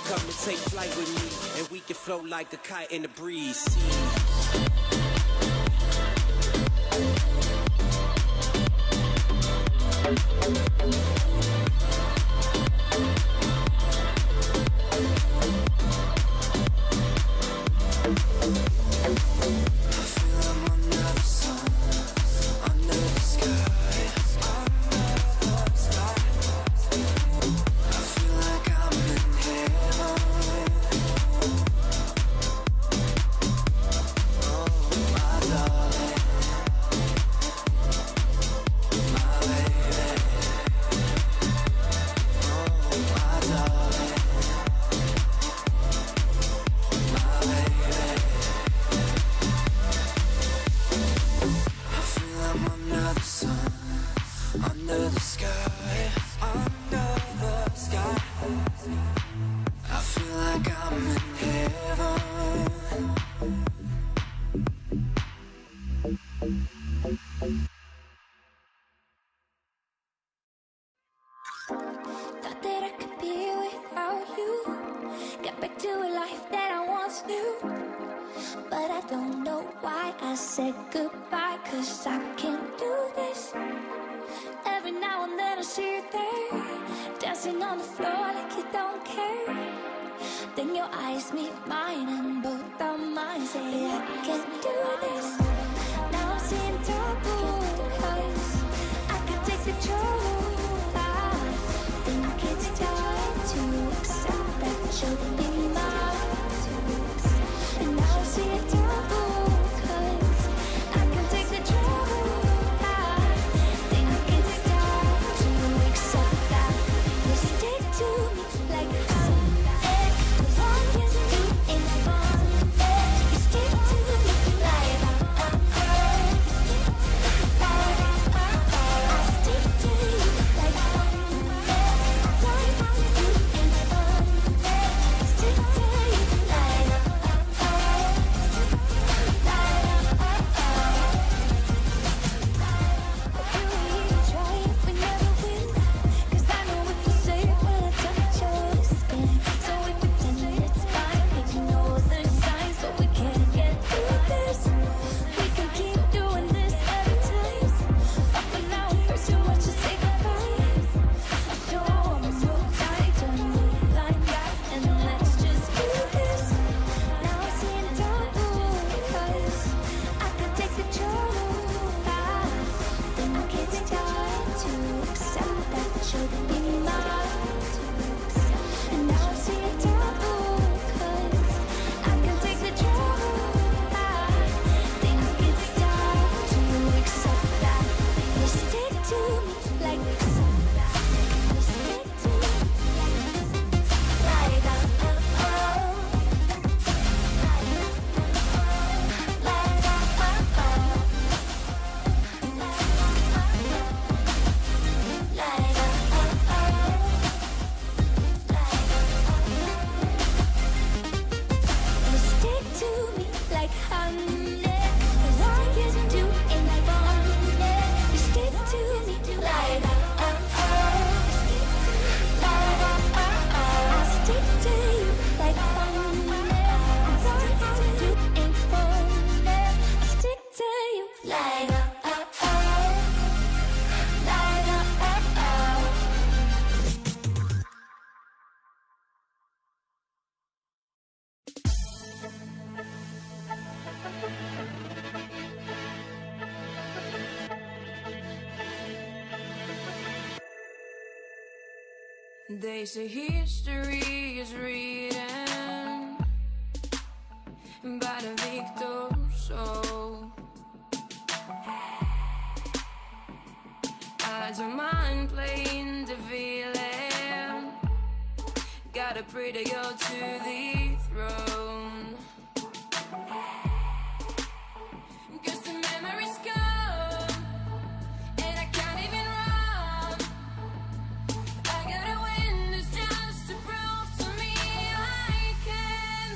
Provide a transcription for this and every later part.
Come and take flight with me, and we can float like a kite in the breeze. Thought that I could be without you. Get back to a life that I once knew. But I don't know why I said goodbye, 'cause I can't do this. Every now and then I see you there, dancing on the floor like you don't care. Then your eyes meet mine and both our minds say I can't do this. Now I'm seeing double, 'cause I can take control. It's time to accept that you'll be mine. And now I see it double, 'cause I can take control. I think it's time to accept that you stick to me like honey. As long as you ain't fun, you stick to me like I stick to you like honey. They say history is written by the victors, so I don't mind playing the villain. Got a pretty girl to the throne. 'Cause the memories come and I can't even run. I gotta win this just to prove to me I can.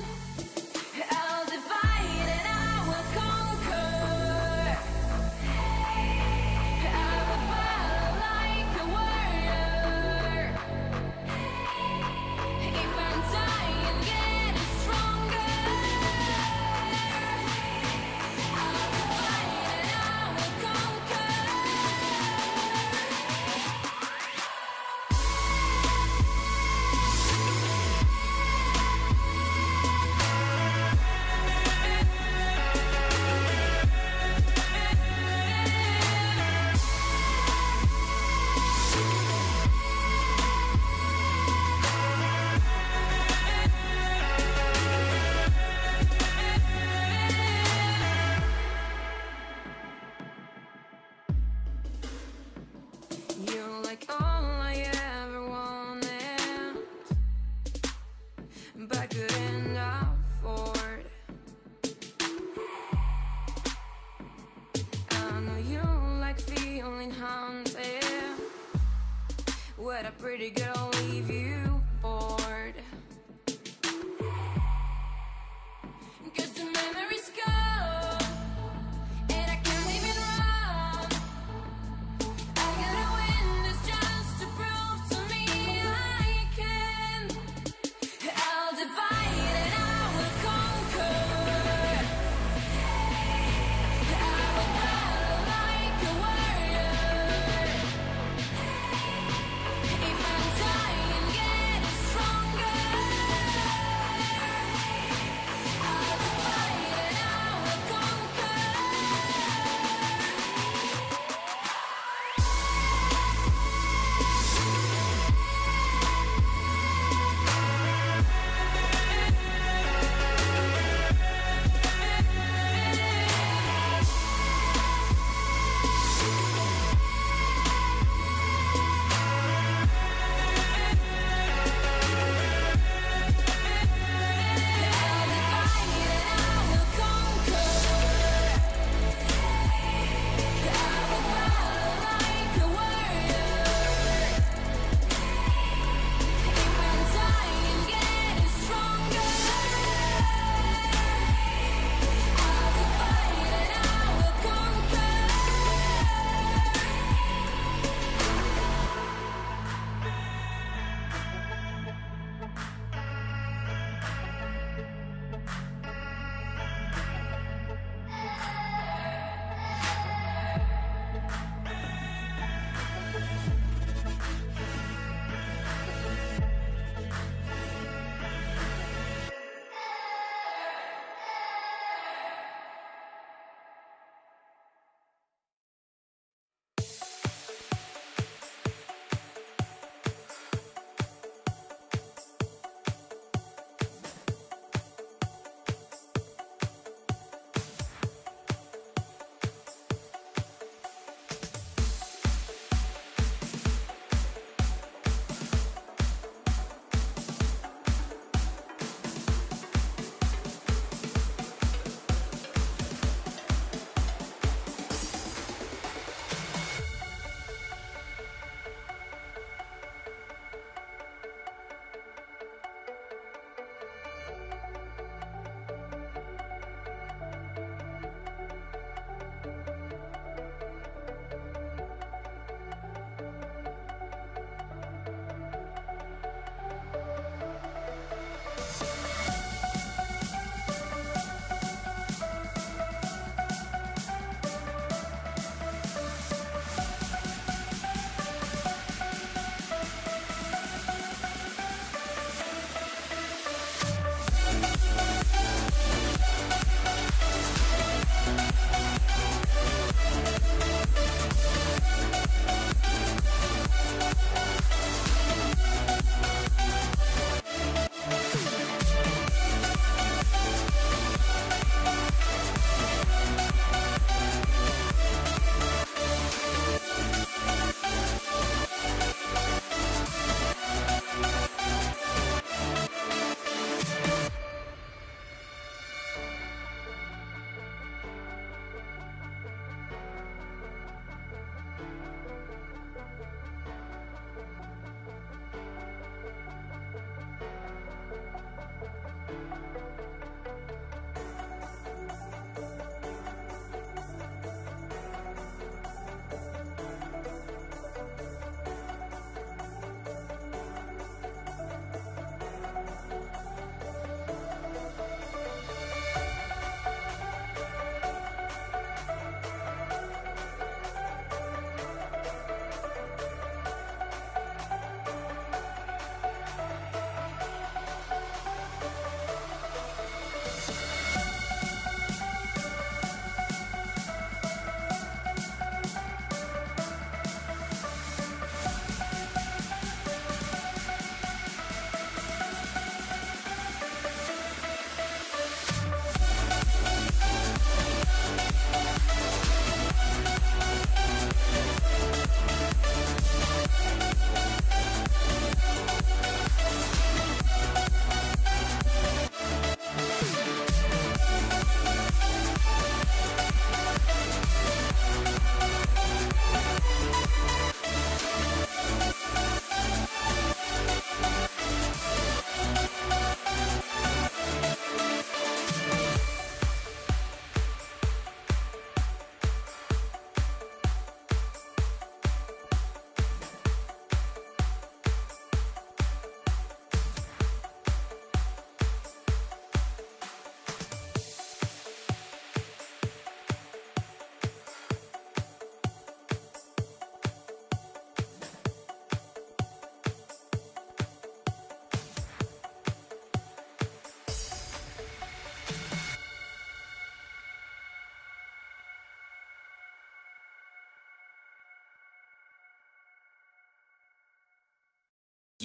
I'll divide and I will conquer. I will battle like a warrior. If I'm dying I couldn't afford. I know you like feeling haunted. Would a pretty girl leave you bored? 'Cause the memories go, and I can't even run. I gotta win this just to prove to me I can. I'll divide and I will conquer. I will battle like a warrior. If I'm tired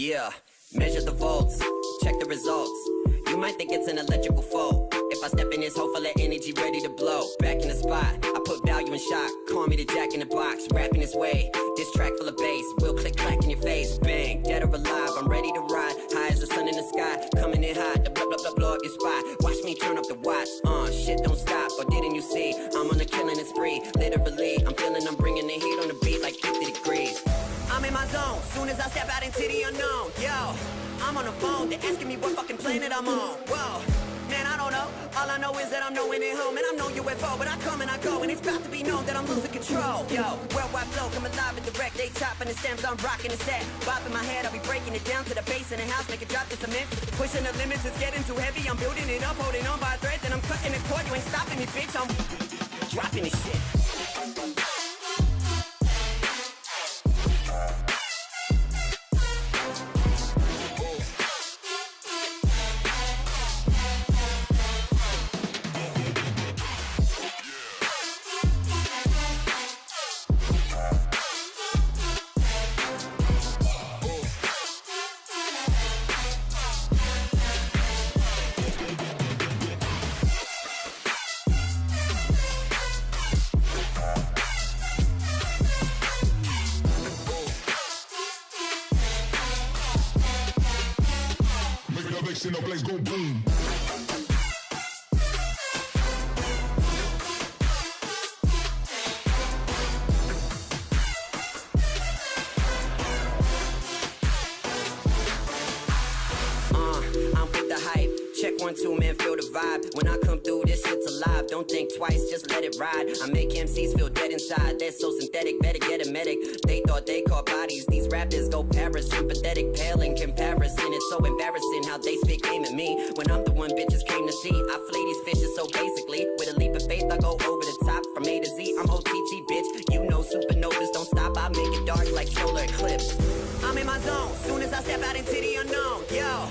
Yeah, measure the volts, check the results. You might think it's an electrical fault. If I step in this hole full of energy ready to blow. Back in the spot, I put value in shock. Call me the Jack in the Box, rapping this way. This track full of bass, will click clack in your face. Bang, dead or alive, I'm ready to ride. High as the sun in the sky, coming in hot. The blah blah blah blow up your spot. Watch me turn up the watts. Shit don't stop. Or didn't you see? I'm on a killing spree. Literally, I'm feeling I'm bringing the heat on the beat like 50 degrees. I'm in my zone, soon as I step out into the unknown. Yo, I'm on the phone, they're asking me what fucking planet I'm on. Whoa, man, I don't know. All I know is that I'm knowing it home. And I'm no UFO, but I come and I go. And it's about to be known that I'm losing control. Yo, worldwide flow, come alive and direct. They chopping the stems, I'm rocking the set. Bopping my head, I'll be breaking it down to the base in the house. Make it drop the cement. Pushing the limits, it's getting too heavy. I'm building it up, holding on by a thread. Then I'm cutting the cord, you ain't stopping me, bitch. I'm dropping this shit. In the place go boom. I'm with the hype. Check 1, 2, man, feel the vibe. When I come through, this shit's alive. Don't think twice, just let it ride. I make MCs feel dead inside. They're so synthetic, better get a medic. They thought they caught bodies. These rappers go parasympathetic, pale in comparison. It's so embarrassing how they spit game at me. When I'm the one bitches came to see. I flee these fishes, so basically, with a leap of faith, I go over the top. From A to Z, I'm OTT, bitch. You know supernovas don't stop. I make it dark like solar eclipse. I'm in my zone, soon as I step out into the unknown. Yo,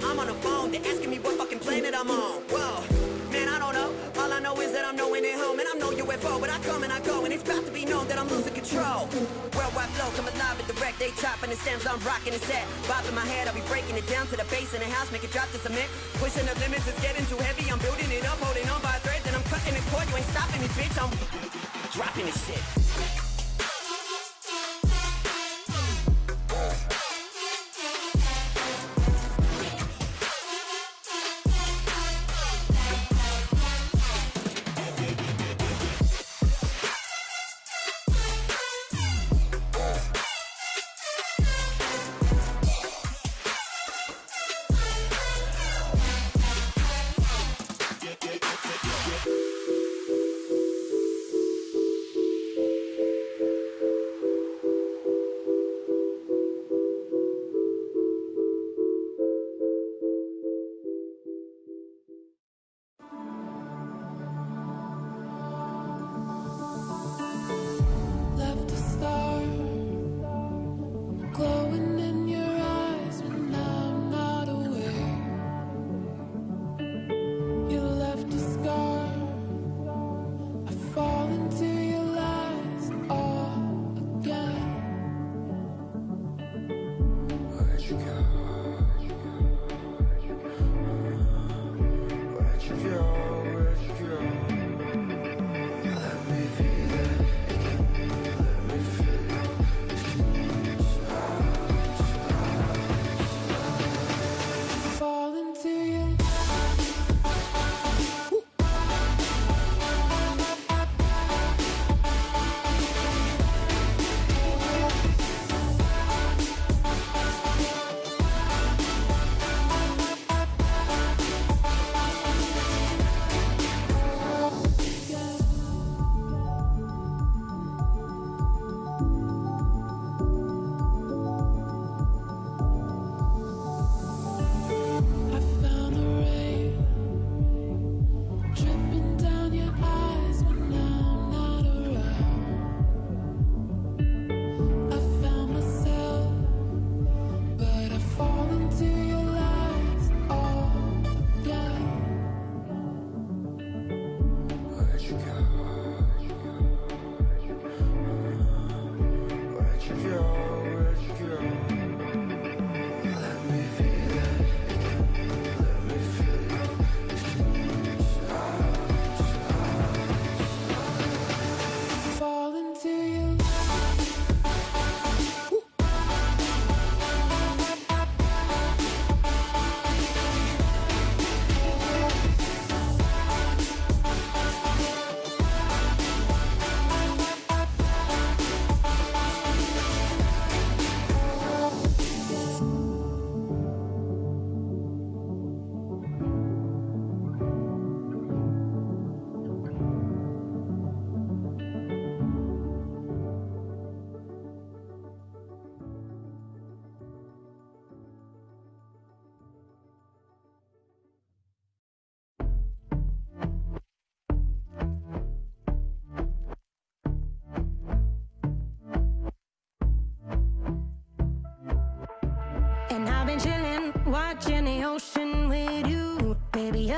I'm on the phone, they're asking me what fucking planet I'm on. Whoa, man, I don't know. All I know is that I'm knowing it home. And I'm no UFO, but I come and I go. And it's about to be known that I'm losing control. Worldwide flow, come alive and direct. They chopping the stems, I'm rocking the set. Bopping my head, I'll be breaking it down to the base in the house. Make it drop to cement. Pushing the limits, it's getting too heavy. I'm building it up, holding on by a thread. Then I'm cutting the cord, you ain't stopping me, bitch. I'm dropping this shit.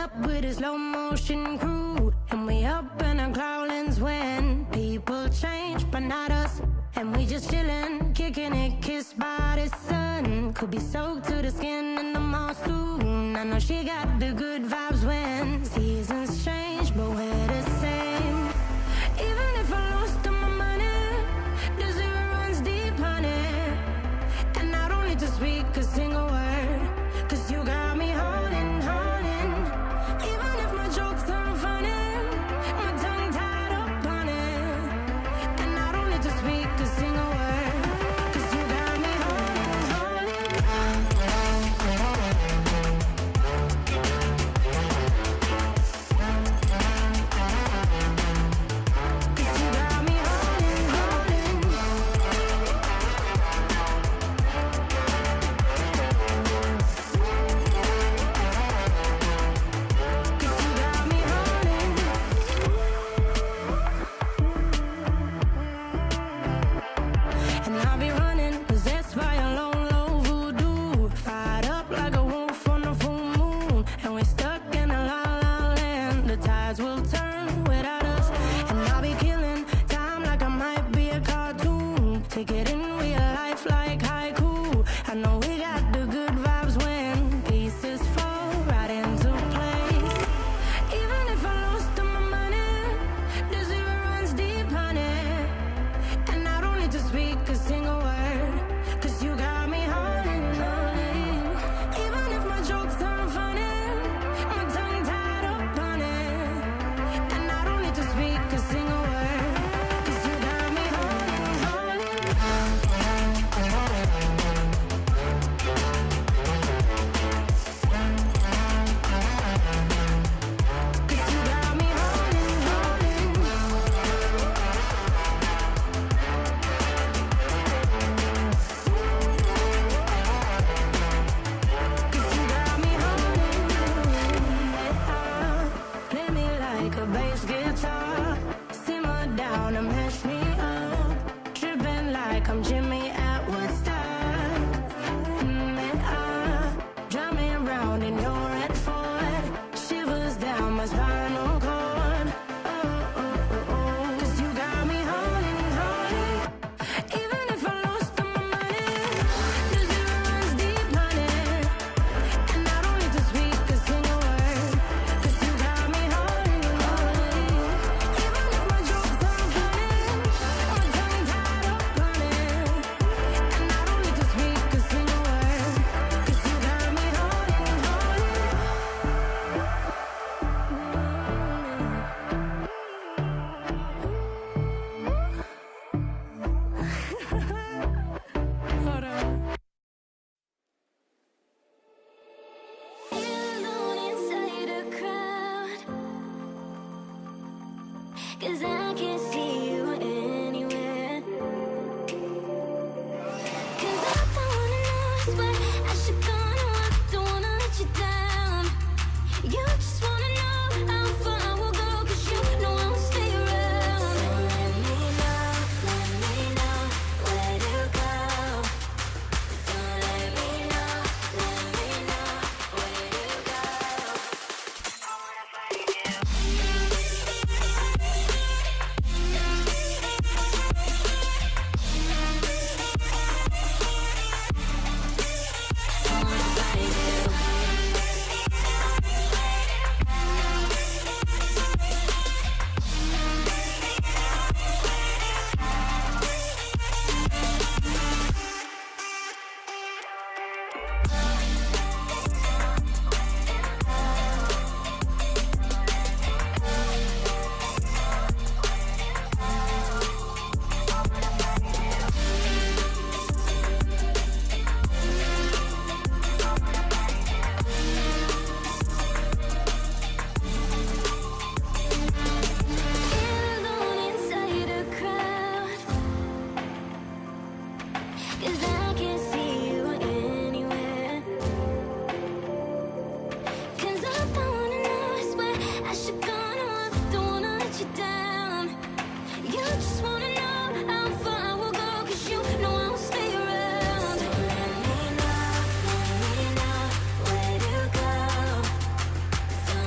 up with a slow motion crew, and we up in our growlings when people change, but not us. And we just chillin', kicking it, kissed by the sun. Could be soaked to the skin in the mall soon. I know she got the good vibes when seasons change, but we're the same. Even if I lost all my money, the zero runs deep, honey. And I don't need to speak a single word, 'cause you got me holding, holding. Even if my jokes aren't funny, my tongue tied up on it. And I don't need to speak a single word, 'cause you got me holding, holding. 'Cause you got me holding, holding. 'Cause you got me holding. And I'll be running, possessed by a low, low voodoo. Fired up like a wolf on a full moon. And we're stuck in a la la land. The tides will turn without us. And I'll be killing time like I might be a cartoon. Take it in real life like haiku. I know we got the good vibes when pieces fall right into place. Even if I lost all my money, the zero runs deep, honey. And I don't need to speak a single word, 'cause you got me holding, holding. Even if my jokes aren't funny, my tongue tied up on it. And I don't need to speak a single word, 'cause you got me holding, holding. 'Cause you got me holding, holding. Cause you got me holding. Play me like a bass guitar. Simmer down and mash me up. Tripping like I'm Jimmy at Woodstock. Drive me around in your red Ford. Shivers down my spinal cord. Cause you got me holding, holding. Even if I lost all my money, the zero runs deep, honey. And I don't need to speak a single word, 'cause you got me holding, holding. Even if my jokes aren't funny, my tongue tied up on it. And I don't need to speak a single word, 'cause you got me holding, holding. Hold on. Alone inside a crowd, 'cause I can't see you anywhere. 'Cause I don't wanna know it's where I should go. No, I don't wanna let you down. You just wanna know how far I will go, 'cause you know I will stay around. So let me know where to go. So let me know where to go. I wanna find you. I wanna find you. Alone inside a crowd, 'cause I can't see you anywhere. 'Cause I don't wanna know it's where I should go. No, I don't wanna let you down. You just wanna know how far I will go, 'cause you know I will stay around. So let me know where to go. So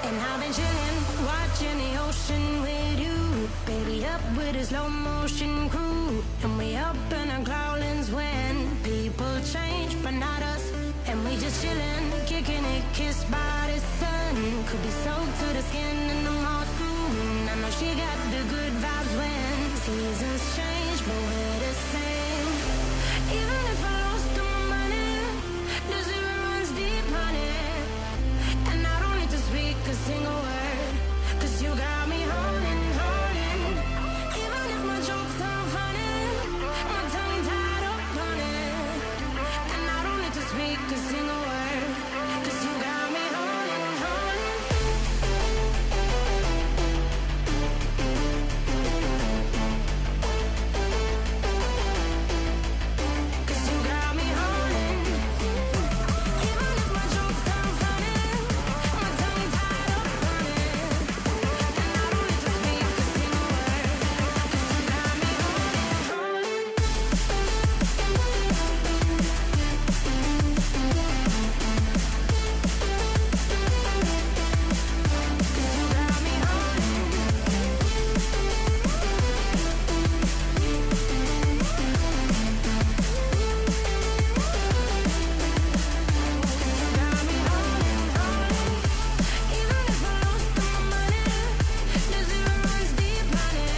And I've been chilling, watching the ocean with you. Baby, up with a slow motion crew. And we up in our growlings when people change, but not us. And we just chillin', kicking it, kissed by the sun. Could be soaked to the skin in the mall soon. I know she got the good vibes when seasons change, but we're the same. Even if I lost all my money, the zero runs deep, honey. And I don't need to speak a single word, 'cause you got me holding, holding. Even if my jokes sound funny, my tongue tied up on it. And I don't need to speak a single word, 'cause you got me holding, holding. 'Cause you got me holding. Even if my jokes sound funny, my tongue tied up on it. And I don't need to speak a single word, 'cause you got me holding, holding. 'Cause you got me holding. Got me holding, holding. Even if I lost all my money, the zero runs deep, honey.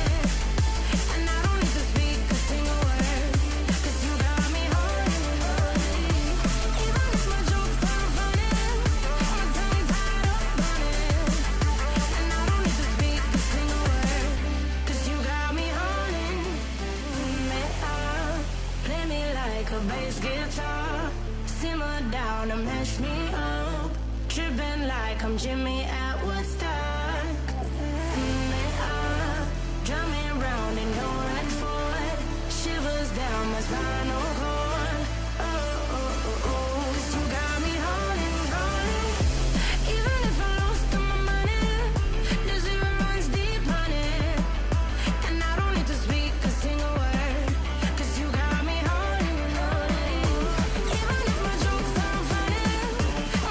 And I don't need to speak a single word, 'cause you got me holding, holding. Even if my jokes sound funny, my tongue tied up on it. And I don't need to speak a single word, 'cause you got me holding me up. Play me like a bass guitar, simmer down and mash me up. Tripping like I'm Jimmy at Woodstock. Me up, drumming round in your right foot, shivers down my spinal cord. Oh, oh, oh, oh, 'cause you got me holding, holding. Even if I lost all my money, the zero runs deep, honey. And I don't need to speak a single word, 'cause you got me holding, holding. Even if my jokes sound funny,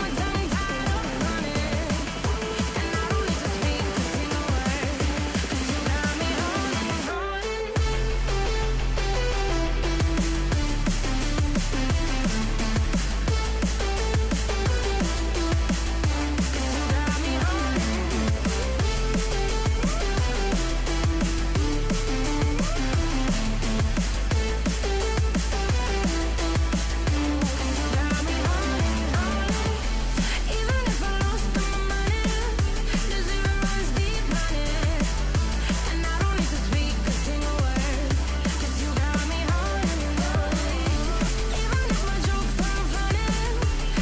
my tongue tied up on it. And I don't need to speak a single word, 'cause you got me holding, holding. 'Cause you got me holding. Got me holding, holding. Even if I lost all my money, the zero runs deep, honey. And I don't need to speak a single word, 'cause you got me holding, holding. Even if my jokes sound funny,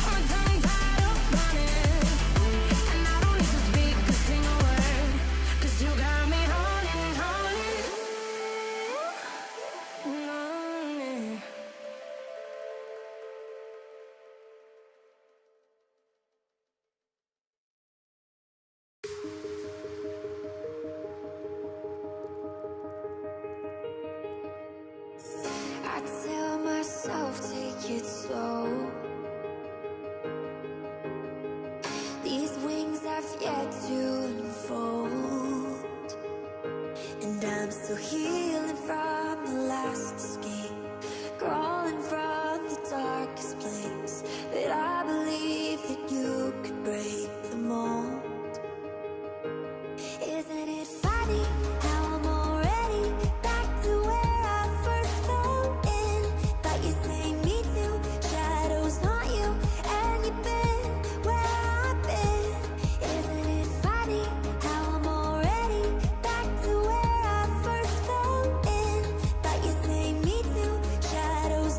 my tongue tied up on it. And I don't need to speak a single word, 'cause you got me holding, holding. Holding. I tell myself, take it slow. These wings have yet to unfold, and I'm still healing from the last escape, crawling from the darkest place. But I believe that you could break the mold. Isn't it funny how I'm already back to where I first fell in? But you say me too, shadows haunt you, and you've been where I've been. Isn't it funny how I'm already back to where I first fell in? But you say me too, shadows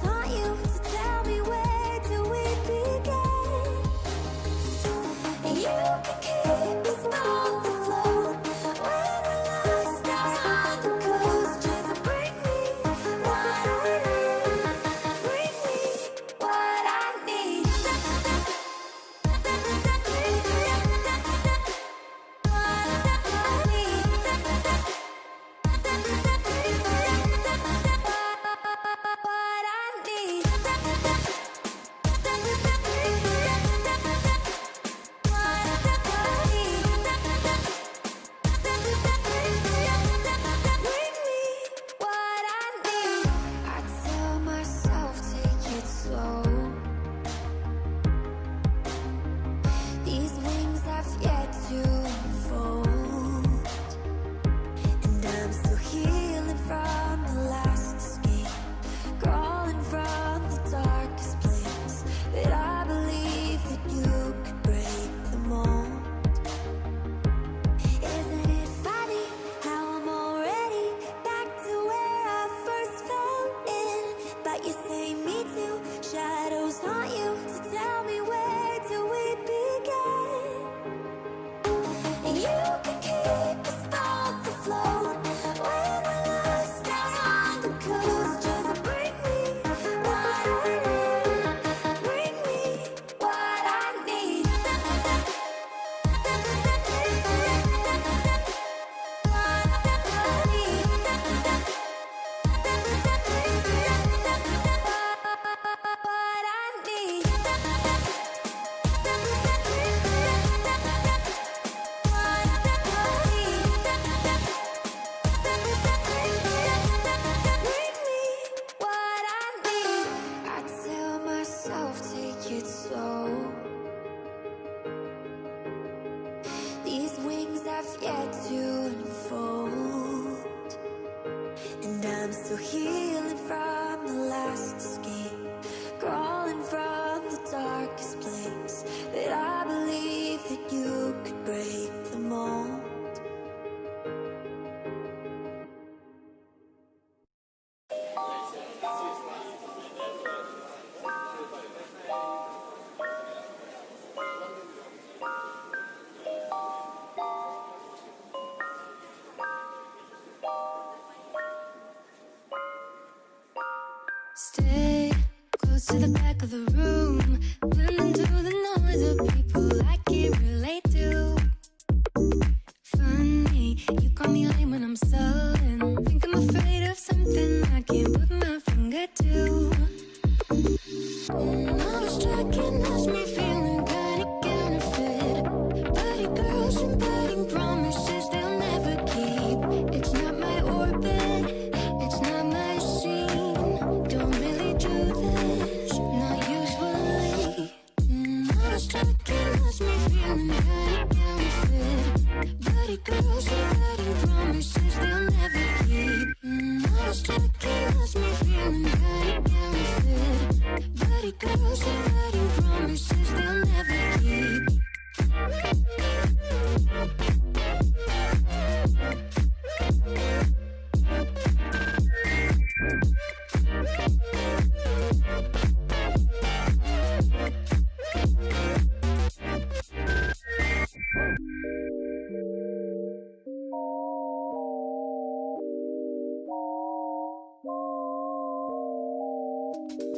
to the back of the room, blending through the noise of people I can't relate to. Funny, you call me lame when I'm sullen. Think I'm afraid of something I can't put my finger to. All the striking has me feeling kinda counterfeit. Body girls and biting promises they'll never keep. It's not my orbit, it's not my scene. Don't really do this, not usually. All the striking has me feeling kinda counterfeit. Body girls and biting promises they'll never keep. All the striking has me feeling kinda counterfeit. Body girls and biting promises they'll never keep.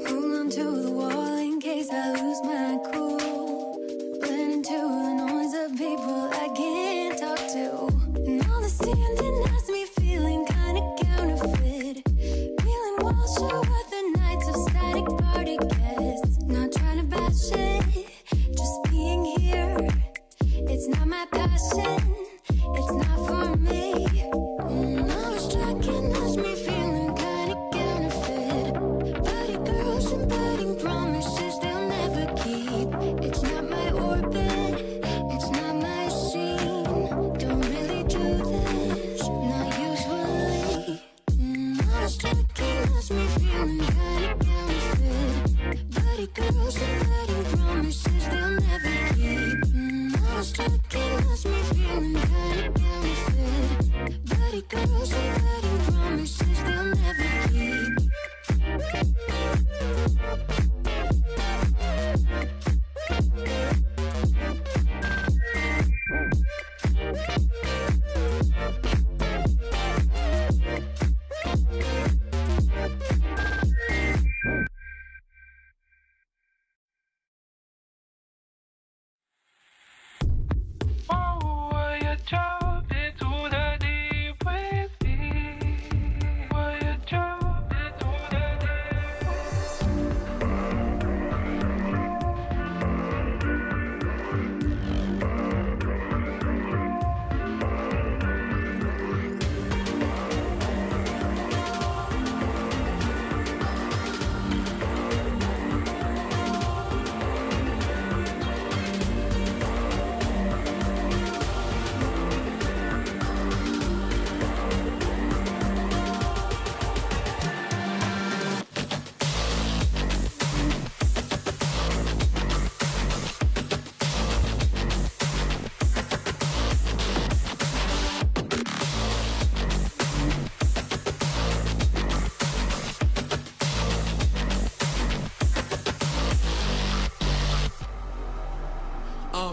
Hold on to the wall in case I lose my cool. Blend into the noise of people I can't talk to. And all the standing has me feeling kinda counterfeit. Feeling walls show what the nights of static party guests. Not trying to bash it, just being here. It's not my passion, it's not for me. All the striking has me feeling kinda counterfeit. Body girls and biting promises they'll never keep. It's not my orbit, it's not my scene. Don't really do this, not usually. All the striking has me feeling kinda counterfeit. Body girls and biting promises they'll never keep. All the striking has me feeling kinda counterfeit. Body girls and biting promises they'll never keep.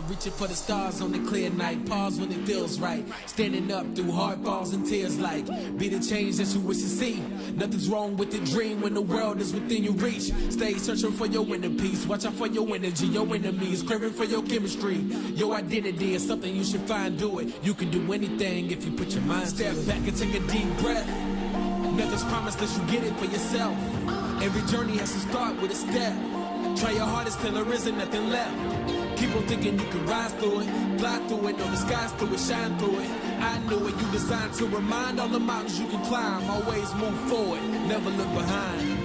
Reaching for the stars on the clear night. Pause when it feels right. Standing up through hard falls and tears like be the change that you wish to see. Nothing's wrong with the dream when the world is within your reach. Stay searching for your inner peace. Watch out for your energy. Your enemies craving for your chemistry. Your identity is something you should find. Do it. You can do anything if you put your mind. Step back and take a deep breath. Nothing's promised unless you get it for yourself. Every journey has to start with a step. Try your hardest till there isn't nothing left. Keep on thinking you can rise through it, fly through it, know the skies through it, shine through it. I knew it, you designed to remind all the mountains you can climb. Always move forward, never look behind.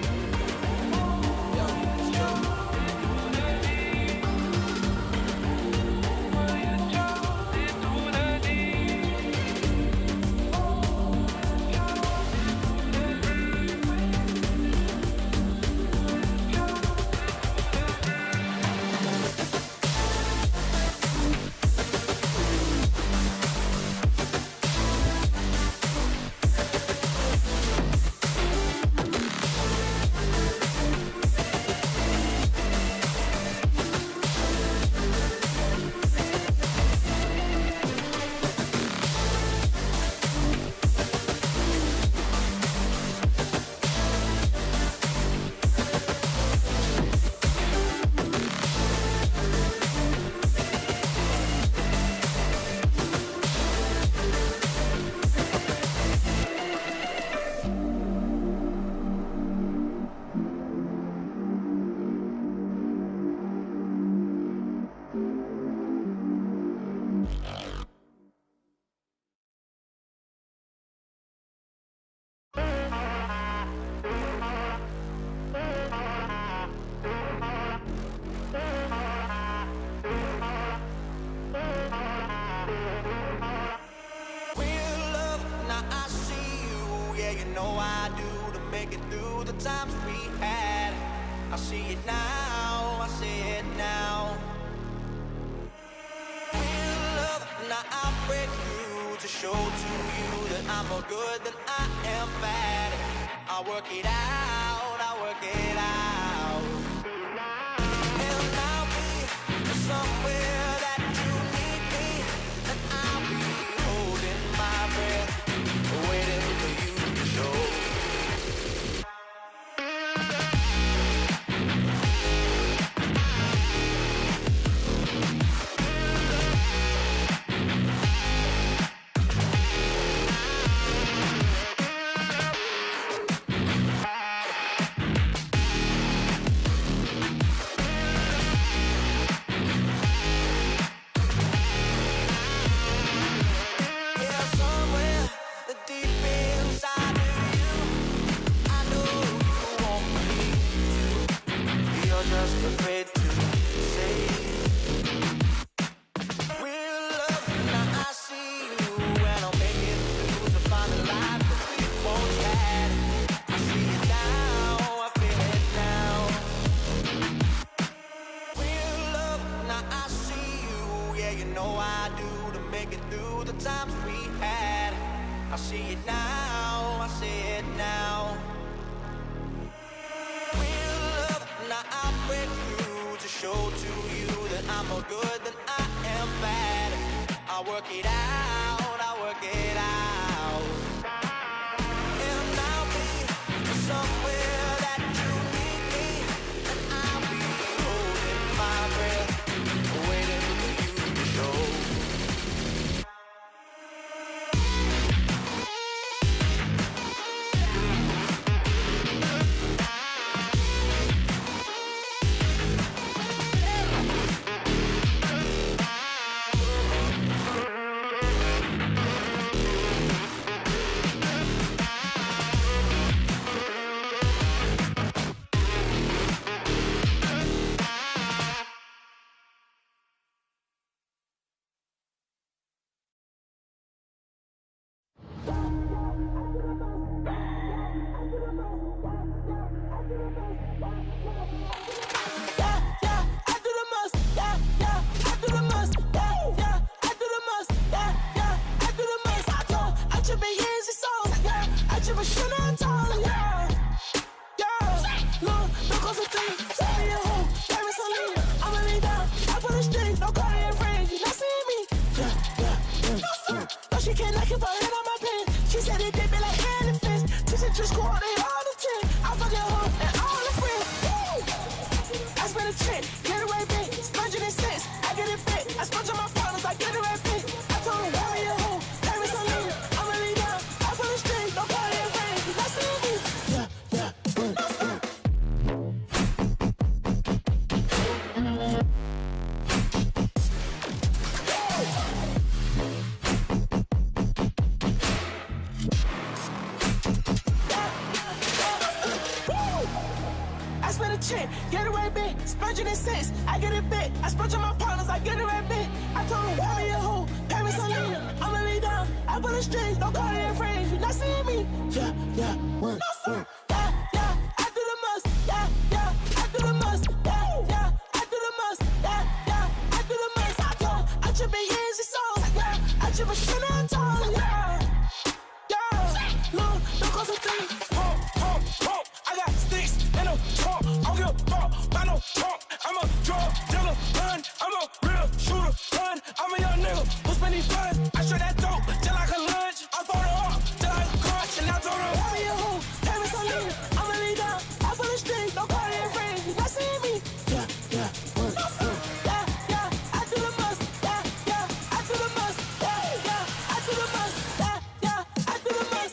make it through the times we had. I see it now, I see it now. Real love, now I break through to show to you that I'm more good than I am bad. I work it out, I work it out. And I'll be somewhere that you need me, and I'll be holding my breath, waiting for you to show. I see it now, I see it now. Real love, now I break through to show to you that I'm more good than I am bad. I work it out, I work it out. And I'll be somewhere that you need me, and I'll be holding my breath, waiting for you to show. Get it right back, spurging in sense, I get it back. I spurge on my partners, I get it right back. I told them, why me a hoe, pay me some lean. I'ma lay down, I put a string, don't call it in frames. You not seeing me? Yeah, work. Yeah, I do the most. Yeah, I do the most. Yeah, I do the most. Yeah, I do the most. I told, I trip in years and souls. Yeah, I trip a shit on toes. Yeah, look, don't cause a thing. Pump, I got sticks in a trunk. I don't give a fuck by no trunk. I'm a drug dealer, run. I'm a real shooter, run. I'm a young nigga who spend these funds. I straight that dope just like a lunch. I fold it up just like a crunch. And I told her, why me a hoe? Pay me some lean. I'ma lay down. I put a string, don't call it in frames. You not seeing me? Yeah, work. Yeah, I do the most. Yeah, I do the most. Yeah, I do the most. Yeah, I do the most.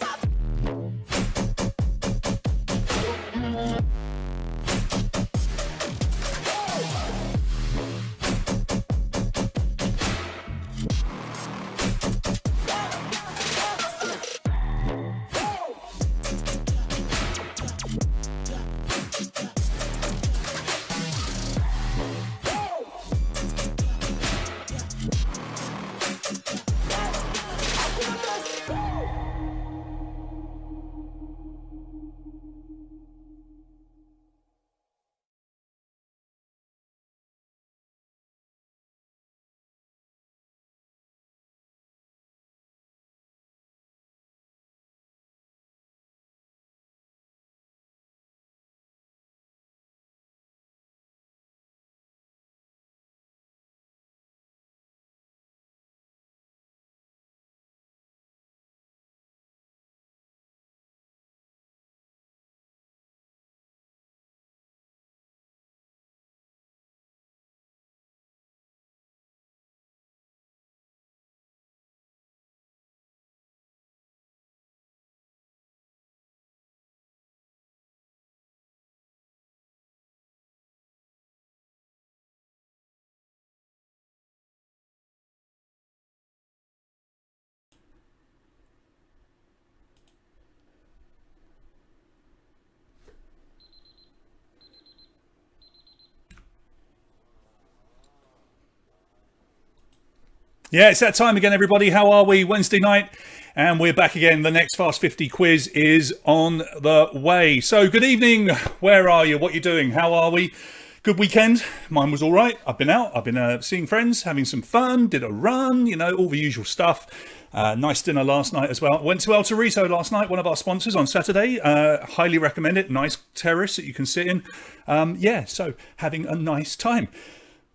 Yeah, it's that time again, everybody. How are we? Wednesday night, and we're back again. The next Fast 50 quiz is on the way. So, good evening. Where are you? What are you doing? How are we? Good weekend. Mine was all right. I've been out. I've been seeing friends, having some fun. Did a run. You know, all the usual stuff. Nice dinner last night as well. Went to El Torito last night, one of our sponsors, on Saturday. Highly recommend it. Nice terrace that you can sit in. Yeah, so having a nice time.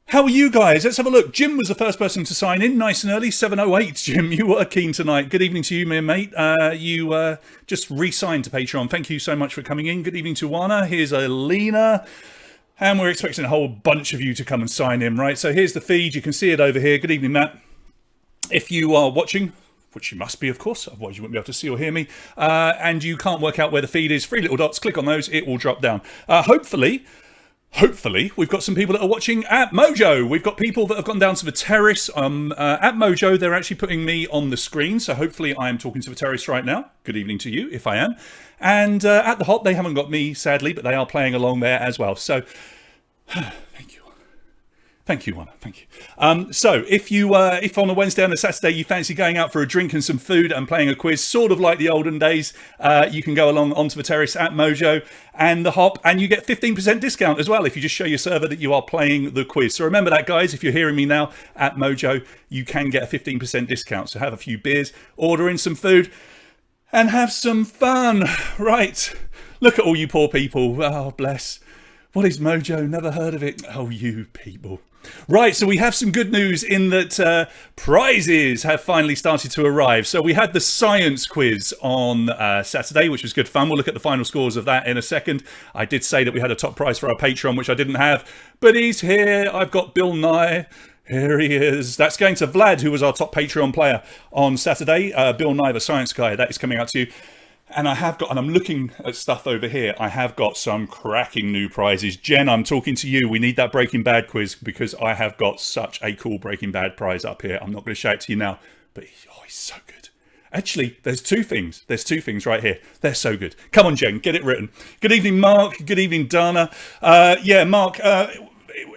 How are you guys? Let's have a look. Jim was the first person to sign in, nice and early, 7:08. Jim, you were keen tonight. Good evening to you, my mate. You just re-signed to Patreon. Thank you so much for coming in. Good evening to Wana. Here's Alina. And we're expecting a whole bunch of you to come and sign in, right? So here's the feed. You can see it over here. Good evening, Matt. If you are watching, which you must be, of course, otherwise you wouldn't be able to see or hear me, and you can't work out where the feed is, 3 little dots, click on those, it will drop down. Hopefully, we've got some people that are watching at Mojo. We've got people that have gone down to the terrace at Mojo. They're actually putting me on the screen, so hopefully I am talking to the terrace right now. Good evening to you, if I am. And at the Hop, they haven't got me, sadly, but they are playing along there as well. So, thank you. Thank you, Juana. Thank you. So, if on a Wednesday and a Saturday you fancy going out for a drink and some food and playing a quiz, sort of like the olden days, you can go along onto the terrace at Mojo and the Hop, and you get 15% discount as well if you just show your server that you are playing the quiz. So remember that, guys. If you're hearing me now at Mojo, you can get a 15% discount. So have a few beers, order in some food, and have some fun. Right. Look at all you poor people. Oh, bless. What is Mojo? Never heard of it. Oh, you people. Right, so we have some good news in that prizes have finally started to arrive. So we had the science quiz on Saturday, which was good fun. We'll look at the final scores of that in a second. I did say that we had a top prize for our Patreon, which I didn't have, but he's here. I've got Bill Nye. Here he is. That's going to Vlad, who was our top Patreon player on Saturday. Bill Nye, the science guy, that is coming out to you. And I'm looking at stuff over here. I have got some cracking new prizes. Jen, I'm talking to you. We need that Breaking Bad quiz because I have got such a cool Breaking Bad prize up here. I'm not going to show it to you now, but he's so good. Actually, there's two things. There's two things right here. They're so good. Come on, Jen, get it written. Good evening, Mark. Good evening, Dana. Yeah, Mark,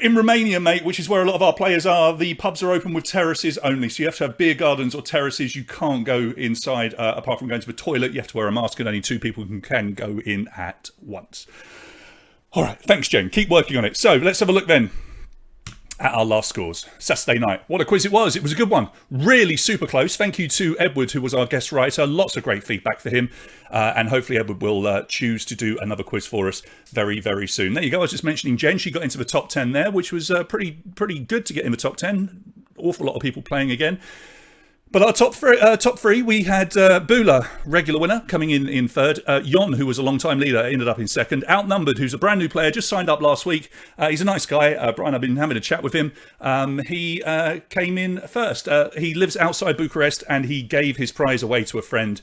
in Romania, mate, which is where a lot of our players are, the pubs are open with terraces only. So you have to have beer gardens or terraces. You can't go inside apart from going to the toilet. You have to wear a mask and only 2 people can go in at once. All right. Thanks, Jen. Keep working on it. So let's have a look then at our last scores. Saturday night. What a quiz it was. It was a good one. Really super close. Thank you to Edward, who was our guest writer. Lots of great feedback for him. And hopefully Edward will choose to do another quiz for us very, very soon. There you go. I was just mentioning Jen. She got into the top 10 there, which was pretty good to get in the top 10. Awful lot of people playing again. But our top three, we had Bula, regular winner, coming in third. Jon, who was a long-time leader, ended up in second. Outnumbered, who's a brand new player, just signed up last week. He's a nice guy. Brian, I've been having a chat with him. He came in first. He lives outside Bucharest, and he gave his prize away to a friend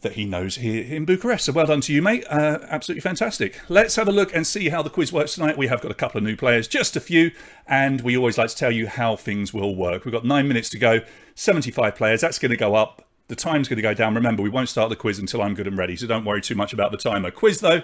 that he knows here in Bucharest. So well done to you, mate. Absolutely fantastic. Let's have a look and see how the quiz works tonight. We have got a couple of new players, just a few, and we always like to tell you how things will work. We've got 9 minutes to go, 75 players. That's going to go up. The time's going to go down. Remember, we won't start the quiz until I'm good and ready, so don't worry too much about the timer. Quiz, though,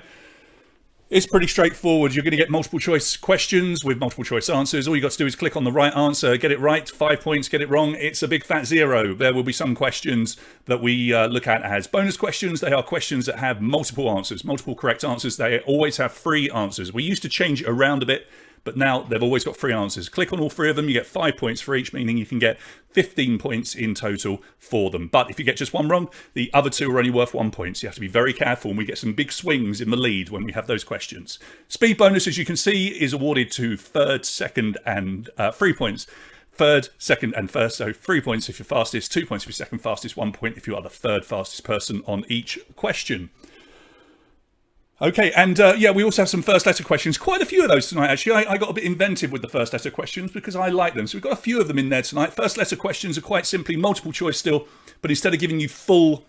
it's pretty straightforward. You're going to get multiple choice questions with multiple choice answers. All you got to do is click on the right answer, get it right, 5 points, get it wrong. It's a big fat 0. There will be some questions that we look at as bonus questions. They are questions that have multiple answers, multiple correct answers. They always have 3 answers. We used to change it around a bit, but now they've always got 3 answers. Click on all 3 of them, you get 5 points for each, meaning you can get 15 points in total for them. But if you get just one wrong, the other 2 are only worth 1 point. So you have to be very careful, and we get some big swings in the lead when we have those questions. Speed bonus, as you can see, is awarded to third, second, and 3 points. Third, second, and first. So 3 points if you're fastest, 2 points if you're second fastest, 1 point if you are the third fastest person on each question. Okay, and yeah, we also have some first letter questions. Quite a few of those tonight, actually. I got a bit inventive with the first letter questions because I like them. So we've got a few of them in there tonight. First letter questions are quite simply multiple choice still, but instead of giving you full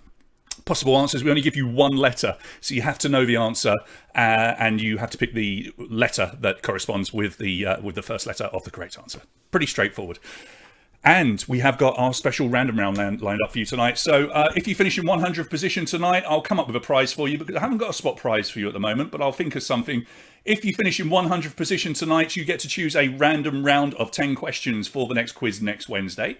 possible answers, we only give you 1 letter. So you have to know the answer, and you have to pick the letter that corresponds with the first letter of the correct answer. Pretty straightforward. And we have got our special random round lined up for you tonight. So if you finish in 100th position tonight, I'll come up with a prize for you, because I haven't got a spot prize for you at the moment, but I'll think of something. If you finish in 100th position tonight, you get to choose a random round of 10 questions for the next quiz next Wednesday.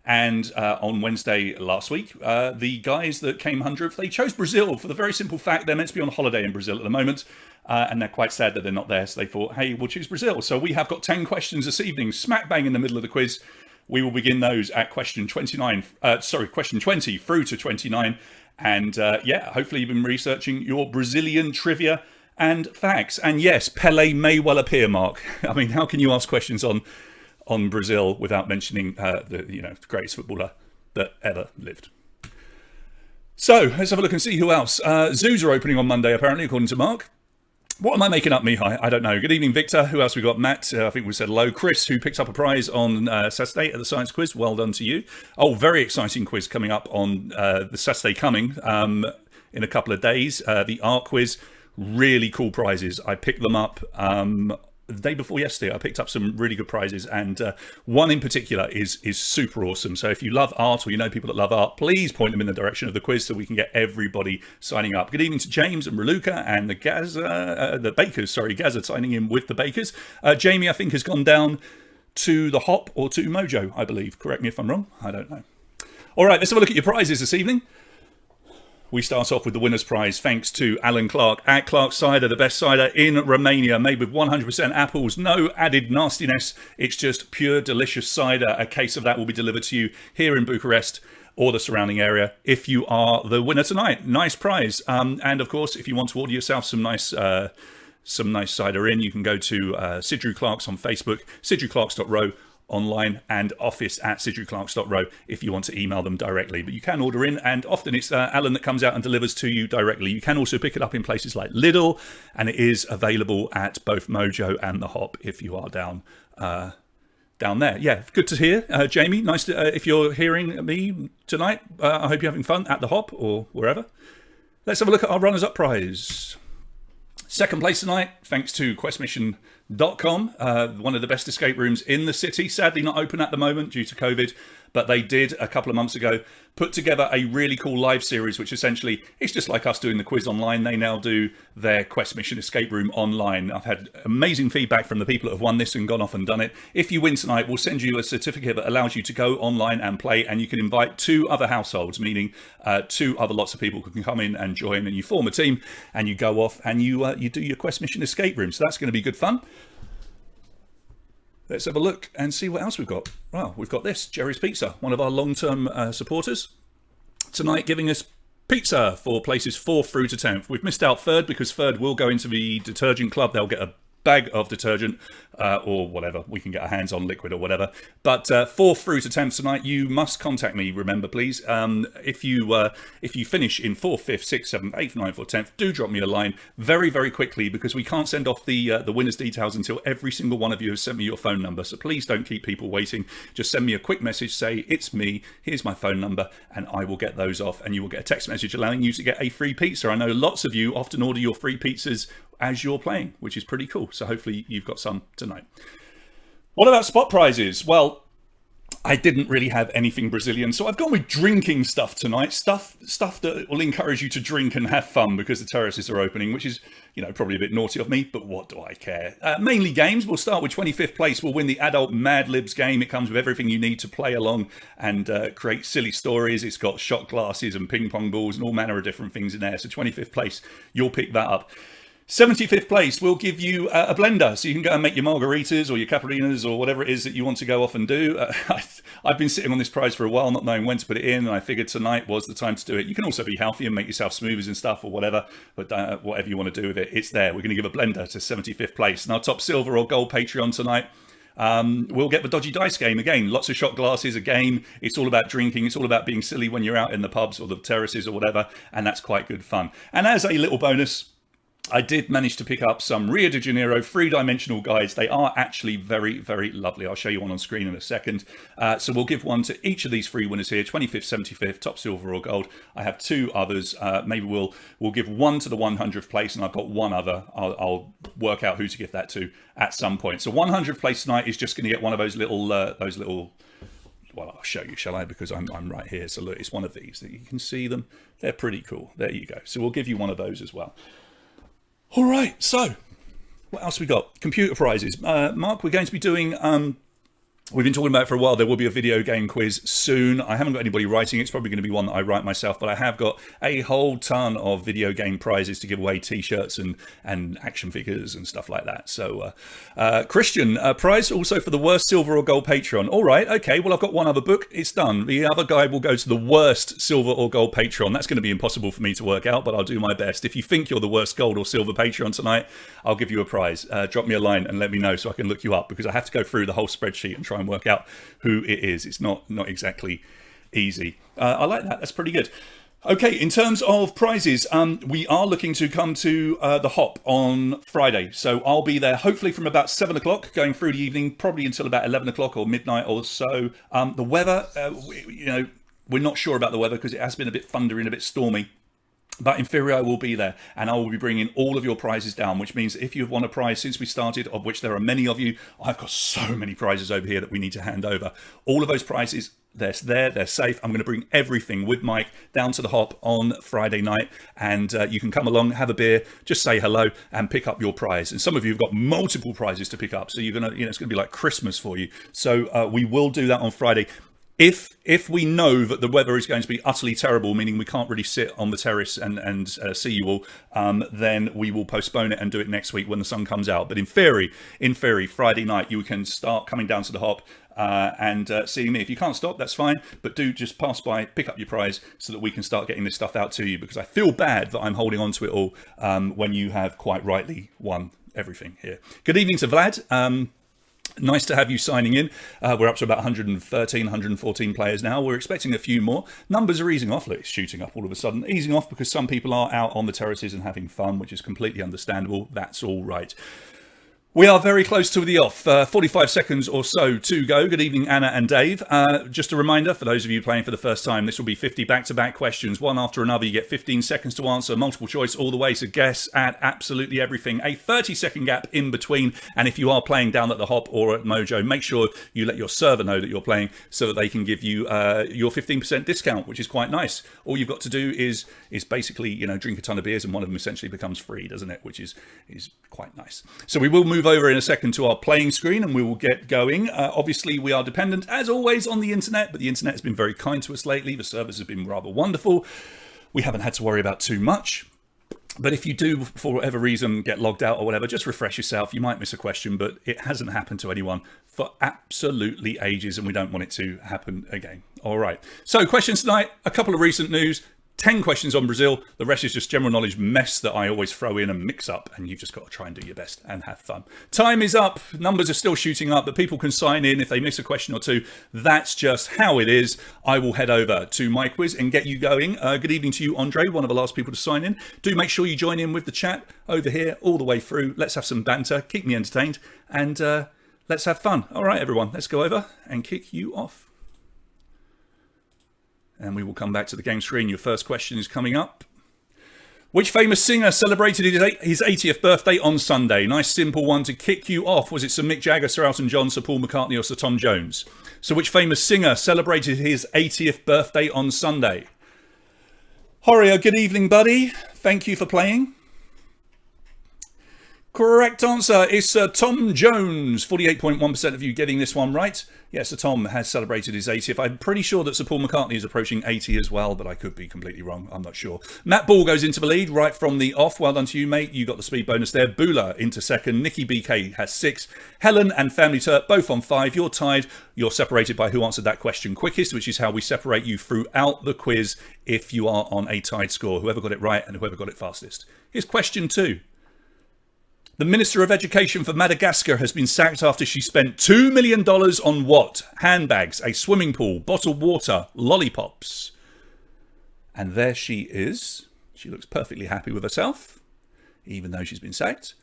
And on Wednesday last week, the guys that came 100th, they chose Brazil for the very simple fact they're meant to be on holiday in Brazil at the moment. And they're quite sad that they're not there. So they thought, hey, we'll choose Brazil. So we have got 10 questions this evening, smack bang in the middle of the quiz. We will begin those at question 20 through to 29. And hopefully you've been researching your Brazilian trivia and facts. And yes, Pele may well appear, Mark. I mean, how can you ask questions on Brazil without mentioning the greatest footballer that ever lived? So let's have a look and see who else. Zoos are opening on Monday, apparently, according to Mark. What am I making up, Mihai? I don't know. Good evening, Victor. Who else we got? Matt, I think we said hello. Chris, who picked up a prize on Saturday at the science quiz. Well done to you. Oh, very exciting quiz coming up on the Saturday coming in a couple of days. The art quiz. Really cool prizes. I picked them up the day before yesterday. I picked up some really good prizes, and one in particular is super awesome. So if you love art, or you know people that love art, please point them in the direction of the quiz so we can get everybody signing up. Good evening to James and Raluca and the Bakers. Sorry, Gaza signing in with the Bakers. Jamie, I think, has gone down to the Hop or to Mojo, I believe. Correct me if I'm wrong. I don't know. All right, let's have a look at your prizes this evening. We start off with the winner's prize, thanks to Alan Clark at Clark Cider, the best cider in Romania, made with 100% apples, no added nastiness. It's just pure, delicious cider. A case of that will be delivered to you here in Bucharest or the surrounding area if you are the winner tonight. Nice prize. And of course, if you want to order yourself some nice cider in, you can go to Sidru Clarks on Facebook, sidruclarks.ro. online, and office at sidruclarks.ro if you want to email them directly. But you can order in, and often it's Alan that comes out and delivers to you directly. You can also pick it up in places like Lidl, and it is available at both Mojo and the Hop if you are down there. Yeah, good to hear. Jamie, nice to, if you're hearing me tonight, I hope you're having fun at the Hop or wherever. Let's have a look at our runners-up prize. Second place tonight, thanks to questmission.com, one of the best escape rooms in the city. Sadly not open at the moment due to COVID, but they did a couple of months ago put together a really cool live series, which essentially, it's just like us doing the quiz online. They now do their Quest Mission escape room online. I've had amazing feedback from the people that have won this and gone off and done it. If you win tonight, we'll send you a certificate that allows you to go online and play, and you can invite 2 other households, meaning 2 other lots of people who can come in and join, and you form a team and you go off and you do your Quest Mission escape room. So that's going to be good fun. Let's have a look and see what else we've got. Well, we've got this, Jerry's Pizza, one of our long-term supporters. Tonight giving us pizza for places 4th through to 10th. We've missed out 3rd because 3rd will go into the detergent club. They'll get a bag of detergent or whatever. We can get our hands on liquid or whatever. But 4th through to 10th tonight, you must contact me, remember, please. If you finish in 4th, 5th, 6th, 7th, 8th, 9th or 10th, do drop me a line very, very quickly, because we can't send off the winner's details until every single one of you has sent me your phone number. So please don't keep people waiting. Just send me a quick message, say, it's me, here's my phone number, and I will get those off, and you will get a text message allowing you to get a free pizza. I know lots of you often order your free pizzas as you're playing, which is pretty cool. So hopefully you've got some tonight. What about spot prizes? Well, I didn't really have anything Brazilian, so I've gone with drinking stuff tonight. Stuff that will encourage you to drink and have fun, because the terraces are opening, which is, probably a bit naughty of me, but what do I care? Mainly games. We'll start with 25th place. We'll win the adult Mad Libs game. It comes with everything you need to play along and create silly stories. It's got shot glasses and ping pong balls and all manner of different things in there. So 25th place, you'll pick that up. 75th place, we'll give you a blender, so you can go and make your margaritas or your caparinas or whatever it is that you want to go off and do. I've been sitting on this prize for a while, not knowing when to put it in, and I figured tonight was the time to do it. You can also be healthy and make yourself smoothies and stuff or whatever, but whatever you want to do with it, it's there. We're going to give a blender to 75th place. And our top silver or gold Patreon tonight, we'll get the Dodgy Dice game again. Lots of shot glasses, a game. It's all about drinking. It's all about being silly when you're out in the pubs or the terraces or whatever, and that's quite good fun. And as a little bonus, I did manage to pick up some Rio de Janeiro 3-dimensional guides. They are actually very, very lovely. I'll show you one on screen in a second. So we'll give one to each of these 3 winners here, 25th, 75th, top silver or gold. I have 2 others. Maybe we'll give one to the 100th place, and I've got one other. I'll work out who to give that to at some point. So 100th place tonight is just going to get one of those little well, I'll show you, shall I? Because I'm right here. So look, it's one of these that you can see them. They're pretty cool. There you go. So we'll give you one of those as well. All right. So what else we got? Computer prizes. Mark, we're going to be doing... we've been talking about it for a while. There will be a video game quiz soon. I haven't got anybody writing it. It's probably going to be one that I write myself, but I have got a whole ton of video game prizes to give away, t-shirts and action figures and stuff like that. So, Christian, prize also for the worst silver or gold Patreon. All right, okay, well, I've got one other book. It's done. The other guy will go to the worst silver or gold Patreon. That's going to be impossible for me to work out, but I'll do my best. If you think you're the worst gold or silver Patreon tonight, I'll give you a prize. Drop me a line and let me know so I can look you up, because I have to go through the whole spreadsheet and try and work out who it is. It's not exactly easy. I like that. That's pretty good. Okay, in terms of prizes, we are looking to come to the Hop on Friday. So I'll be there hopefully from about 7 o'clock going through the evening, probably until about 11 o'clock or midnight or so. The weather, we're not sure about the weather because it has been a bit thundery and a bit stormy. But in theory, I will be there, and I will be bringing all of your prizes down, which means if you've won a prize since we started, of which there are many of you, I've got so many prizes over here that we need to hand over. All of those prizes, they're there, they're safe. I'm going to bring everything with Mike down to the Hop on Friday night, and you can come along, have a beer, just say hello, and pick up your prize. And some of you have got multiple prizes to pick up, so you're going to, it's going to be like Christmas for you. So we will do that on Friday. If we know that the weather is going to be utterly terrible, meaning we can't really sit on the terrace and see you all, then we will postpone it and do it next week when the sun comes out. But in theory, Friday night, you can start coming down to the Hop and seeing me. If you can't stop, that's fine. But do just pass by, pick up your prize so that we can start getting this stuff out to you, because I feel bad that I'm holding on to it all when you have quite rightly won everything here. Good evening to Vlad. Nice to have you signing in. We're up to about 113, 114 players now. We're expecting a few more. Numbers are easing off. Look, it's shooting up all of a sudden. Easing off because some people are out on the terraces and having fun, which is completely understandable. That's all right. We are very close to the off. 45 seconds or so to go. Good evening, Anna and Dave. Just a reminder, for those of you playing for the first time, this will be 50 back-to-back questions, one after another. You get 15 seconds to answer, multiple choice all the way, so guess at absolutely everything. A 30-second gap in between, and if you are playing down at the Hop or at Mojo, make sure you let your server know that you're playing so that they can give you your 15% discount, which is quite nice. All you've got to do is basically, drink a ton of beers, and one of them essentially becomes free, doesn't it? Which is quite nice. So we will move over in a second to our playing screen and we will get going. Obviously, we are dependent, as always, on the internet, but the internet has been very kind to us lately. The service has been rather wonderful. We haven't had to worry about too much. But if you do, for whatever reason, get logged out or whatever, just refresh yourself. You might miss a question, but it hasn't happened to anyone for absolutely ages, and we don't want it to happen again. All right. So questions tonight, a couple of recent news. 10 questions on Brazil. The rest is just general knowledge mess that I always throw in and mix up, and you've just got to try and do your best and have fun. Time is up. Numbers are still shooting up, but people can sign in if they miss a question or two. That's just how it is. I will head over to my quiz and get you going. Good evening to you, Andre, one of the last people to sign in. Do make sure you join in with the chat over here all the way through. Let's have some banter, keep me entertained, and let's have fun. All right, everyone, let's go over and kick you off. And we will come back to the game screen. Your first question is coming up. Which famous singer celebrated his 80th birthday on Sunday? Nice simple one to kick you off. Was it Sir Mick Jagger, Sir Elton John, Sir Paul McCartney or Sir Tom Jones? So which famous singer celebrated his 80th birthday on Sunday? Horia, good evening, buddy. Thank you for playing. Correct answer is Sir Tom Jones. 48.1% of you getting this one right. Yes, Sir Tom has celebrated his 80th. I'm pretty sure that Sir Paul McCartney is approaching 80 as well, but I could be completely wrong. I'm not sure. Matt Ball goes into the lead right from the off. Well done to you, mate. You got the speed bonus there. Bula into second. Nikki BK has 6. Helen and Family Turk both on 5. You're tied. You're separated by who answered that question quickest, which is how we separate you throughout the quiz if you are on a tied score. Whoever got it right and whoever got it fastest. Here's question 2. The Minister of Education for Madagascar has been sacked after she spent $2 million on what? Handbags, a swimming pool, bottled water, lollipops. And there she is. She looks perfectly happy with herself, even though she's been sacked.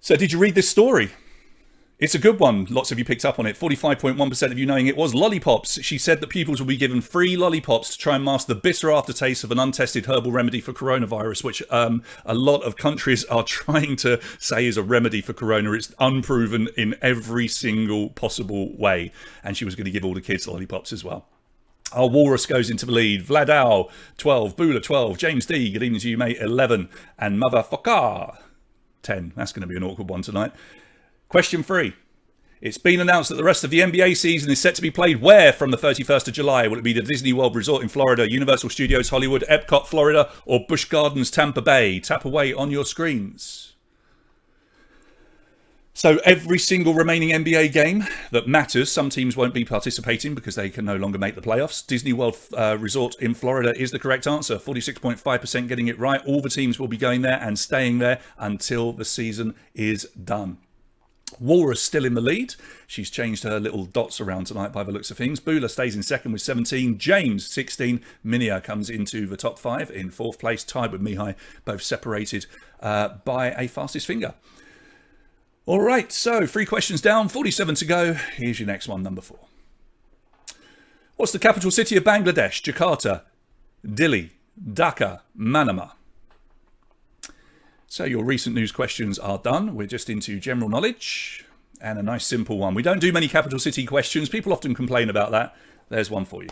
So did you read this story? It's a good one. Lots of you picked up on it. 45.1% of you knowing it was lollipops. She said that pupils will be given free lollipops to try and mask the bitter aftertaste of an untested herbal remedy for coronavirus, which a lot of countries are trying to say is a remedy for corona. It's unproven in every single possible way. And she was going to give all the kids lollipops as well. Our Walrus goes into the lead. Vladao, 12. Bula, 12. James D, good evening to you, mate, 11. And Motherfucker, 10. That's going to be an awkward one tonight. Question 3. It's been announced that the rest of the NBA season is set to be played where from the 31st of July? Will it be the Disney World Resort in Florida, Universal Studios Hollywood, Epcot, Florida, or Busch Gardens, Tampa Bay? Tap away on your screens. So every single remaining NBA game that matters, some teams won't be participating because they can no longer make the playoffs. Disney World Resort in Florida is the correct answer. 46.5% getting it right. All the teams will be going there and staying there until the season is done. Walrus still in the lead. She's changed her little dots around tonight by the looks of things. Bula stays in second with 17. James, 16. Minia comes into the top 5 in 4th place, tied with Mihai, both separated by a fastest finger. All right, so 3 questions down, 47 to go. Here's your next one, number 4. What's the capital city of Bangladesh? Jakarta, Dili, Dhaka, Manama. So your recent news questions are done. We're just into general knowledge and a nice simple one. We don't do many capital city questions. People often complain about that. There's one for you.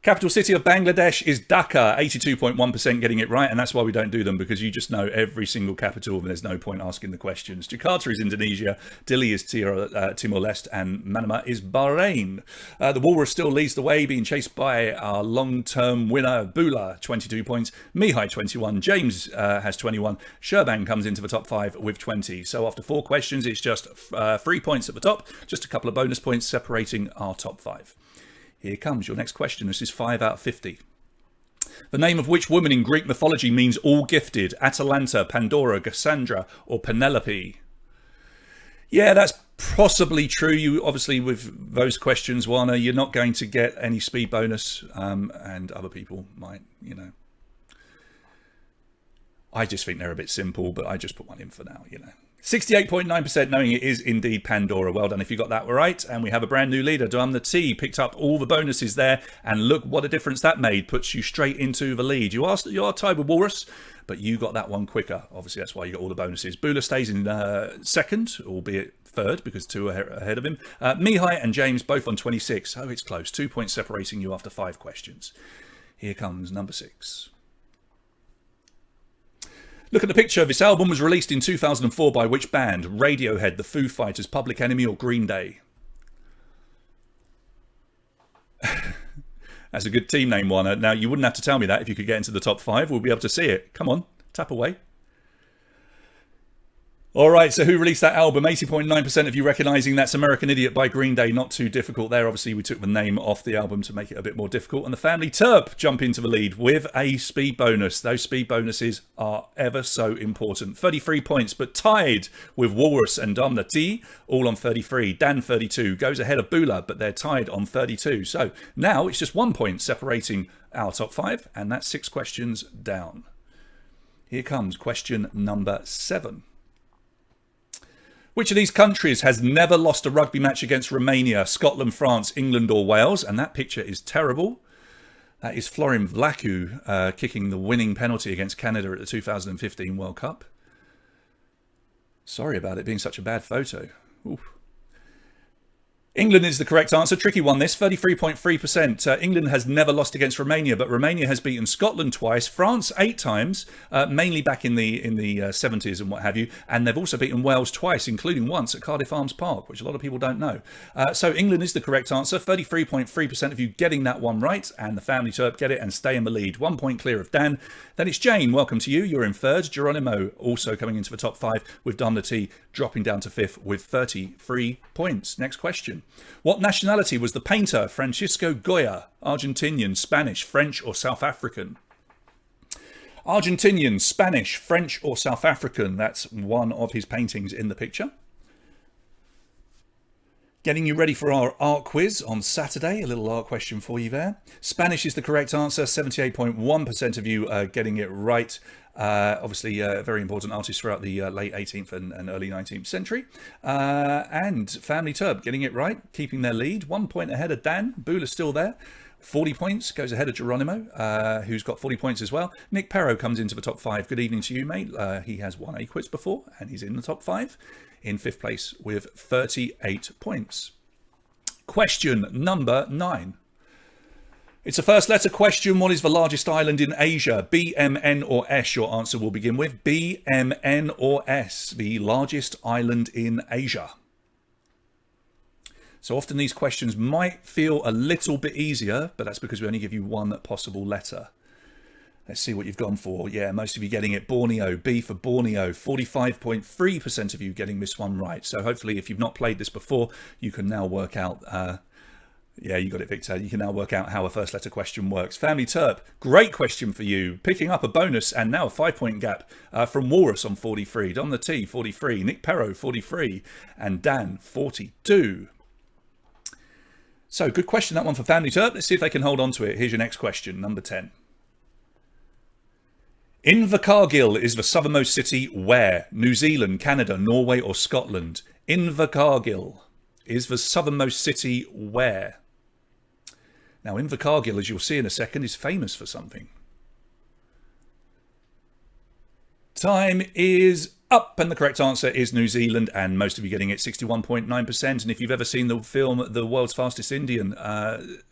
Capital city of Bangladesh is Dhaka, 82.1% getting it right, and that's why we don't do them, because you just know every single capital and there's no point asking the questions. Jakarta is Indonesia, Dili is Timor-Leste, and Manama is Bahrain. The Walrus still leads the way, being chased by our long-term winner, Bula, 22 points, Mihai, 21, James has 21, Sherban comes into the top 5 with 20. So after 4 questions, it's just 3 points at the top, just a couple of bonus points separating our top 5. Here comes your next question. This is 5 out of 50. The name of which woman in Greek mythology means all gifted? Atalanta, Pandora, Cassandra, or Penelope? Yeah, that's possibly true. You obviously, with those questions, Juana, you're not going to get any speed bonus, and other people might, you know. I just think they're a bit simple, but I just put one in for now, you know. 68.9% knowing it is indeed Pandora. Well done if you got that right. And we have a brand new leader. Dom the T picked up all the bonuses there. And look what a difference that made. Puts you straight into the lead. You are tied with Walrus, but you got that one quicker. Obviously, that's why you got all the bonuses. Bula stays in second, albeit third, because 2 are ahead of him. Mihai and James both on 26. Oh, it's close. 2 points separating you after 5 questions. Here comes number 6. Look at the picture. This album was released in 2004 by which band? Radiohead, The Foo Fighters, Public Enemy, or Green Day? That's a good team name, one. Now, you wouldn't have to tell me that if you could get into the top 5. We'll be able to see it. Come on, tap away. All right, so who released that album? 80.9% of you recognising that's American Idiot by Green Day. Not too difficult there. Obviously, we took the name off the album to make it a bit more difficult. And the Family Terp jump into the lead with a speed bonus. Those speed bonuses are ever so important. 33 points, but tied with Walrus and Dom the T, all on 33. Dan, 32, goes ahead of Bula, but they're tied on 32. So now it's just 1 point separating our top 5, and that's 6 questions down. Here comes question number 7. Which of these countries has never lost a rugby match against Romania? Scotland, France, England, or Wales? And that picture is terrible. That is Florin Vlacu kicking the winning penalty against Canada at the 2015 World Cup. Sorry about it being such a bad photo. Oof. England is the correct answer. Tricky one this, 33.3%. England has never lost against Romania, but Romania has beaten Scotland twice, France 8 times, mainly back in the 70s and what have you, and they've also beaten Wales twice, including once at Cardiff Arms Park, which a lot of people don't know. So England is the correct answer, 33.3% of you getting that one right, and the Family Terp get it and stay in the lead. 1 point clear of Dan. Then it's Jane, welcome to you. You're in 3rd. Geronimo also coming into the top 5 with Dom the T dropping down to 5th with 33 points. Next question. What nationality was the painter Francisco Goya? Argentinian, Spanish, French, or South African? Argentinian, Spanish, French, or South African? That's one of his paintings in the picture. Getting you ready for our art quiz on Saturday. A little art question for you there. Spanish is the correct answer. 78.1% of you are getting it right. Obviously, very important artist throughout the late 18th and early 19th century. And Family Turb getting it right, keeping their lead. 1 point ahead of Dan. Boola's still there. 40 points, goes ahead of Geronimo, who's got 40 points as well. Nick Perro comes into the top 5. Good evening to you, mate. He has won a quiz before, and he's in the top 5. In 5th place with 38 points. Question number 9. It's a first letter question. What is the largest island in Asia? B, M, N or S? Your answer will begin with B, M, N or S. The largest island in Asia. So often these questions might feel a little bit easier, but that's because we only give you one possible letter. Let's see what you've gone for. Yeah, most of you getting it. Borneo, B for Borneo. 45.3% of you getting this one right. So hopefully if you've not played this before, you can now work out... yeah, you got it, Victor. You can now work out how a first letter question works. Family Turp, great question for you. Picking up a bonus and now a 5-point gap from Walrus on 43. Don the T, 43. Nick Perro, 43. And Dan, 42. So good question, that one for Family Turp. Let's see if they can hold on to it. Here's your next question, number 10. Invercargill is the southernmost city where? New Zealand, Canada, Norway or Scotland? Invercargill is the southernmost city where? Now Invercargill, as you'll see in a second, is famous for something. Time is up, and the correct answer is New Zealand, and most of you getting it, 61.9%. And if you've ever seen the film The World's Fastest Indian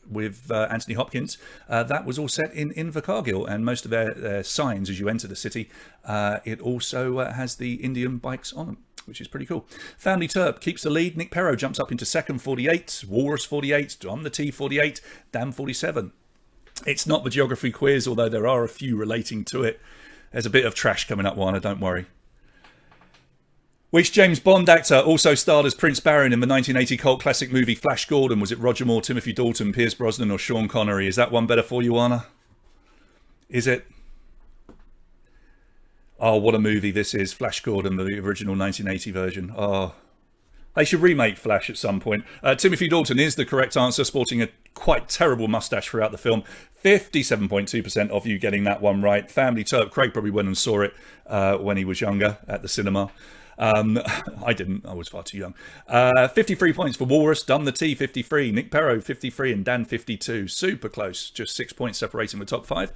with Anthony Hopkins, that was all set in Invercargill, and most of their signs as you enter the city, it also has the Indian bikes on them, which is pretty cool. Family Turp keeps the lead. Nick Perro jumps up into second, 48. Walrus, 48. Don the T, 48. Dan, 47. It's not the geography quiz, although there are a few relating to it. There's a bit of trash coming up, Warner, don't worry. Which James Bond actor also starred as Prince Baron in the 1980 cult classic movie Flash Gordon? Was it Roger Moore, Timothy Dalton, Pierce Brosnan or Sean Connery? Is that one better for you, Warner? Is it? Oh, what a movie this is. Flash Gordon, the original 1980 version. Oh, they should remake Flash at some point. Timothy Dalton is the correct answer, sporting a quite terrible mustache throughout the film. 57.2% of you getting that one right. Family Turp, Craig probably went and saw it when he was younger at the cinema. I didn't. I was far too young. 53 points for Walrus. Done the T, 53. Nick Perro, 53. And Dan, 52. Super close. Just 6 points separating the top 5.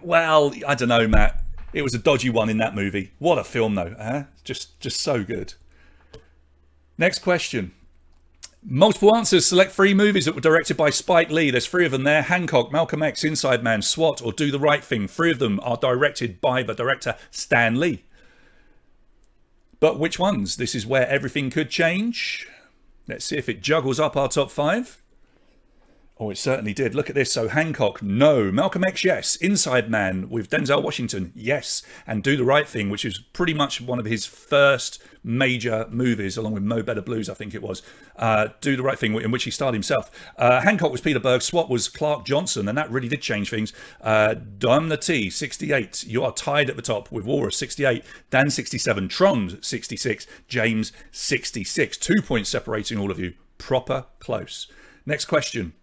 Well, I don't know, Matt. It was a dodgy one in that movie. What a film, though. Huh? Just so good. Next question. Multiple answers. Select 3 movies that were directed by Spike Lee. There's 3 of them there. Hancock, Malcolm X, Inside Man, SWAT, or Do the Right Thing. 3 of them are directed by the director Stan Lee. But which ones? This is where everything could change. Let's see if it juggles up our top 5. Oh, it certainly did. Look at this. So Hancock, no. Malcolm X, yes. Inside Man with Denzel Washington, yes. And Do the Right Thing, which is pretty much one of his first major movies, along with Mo Better Blues, I think it was. Do the Right Thing, in which he starred himself. Hancock was Peter Berg. SWAT was Clark Johnson, and that really did change things. Don the T, 68. You are tied at the top with Walrus, 68. Dan, 67. Tron, 66. James, 66. 2 points separating all of you. Proper close. Next question.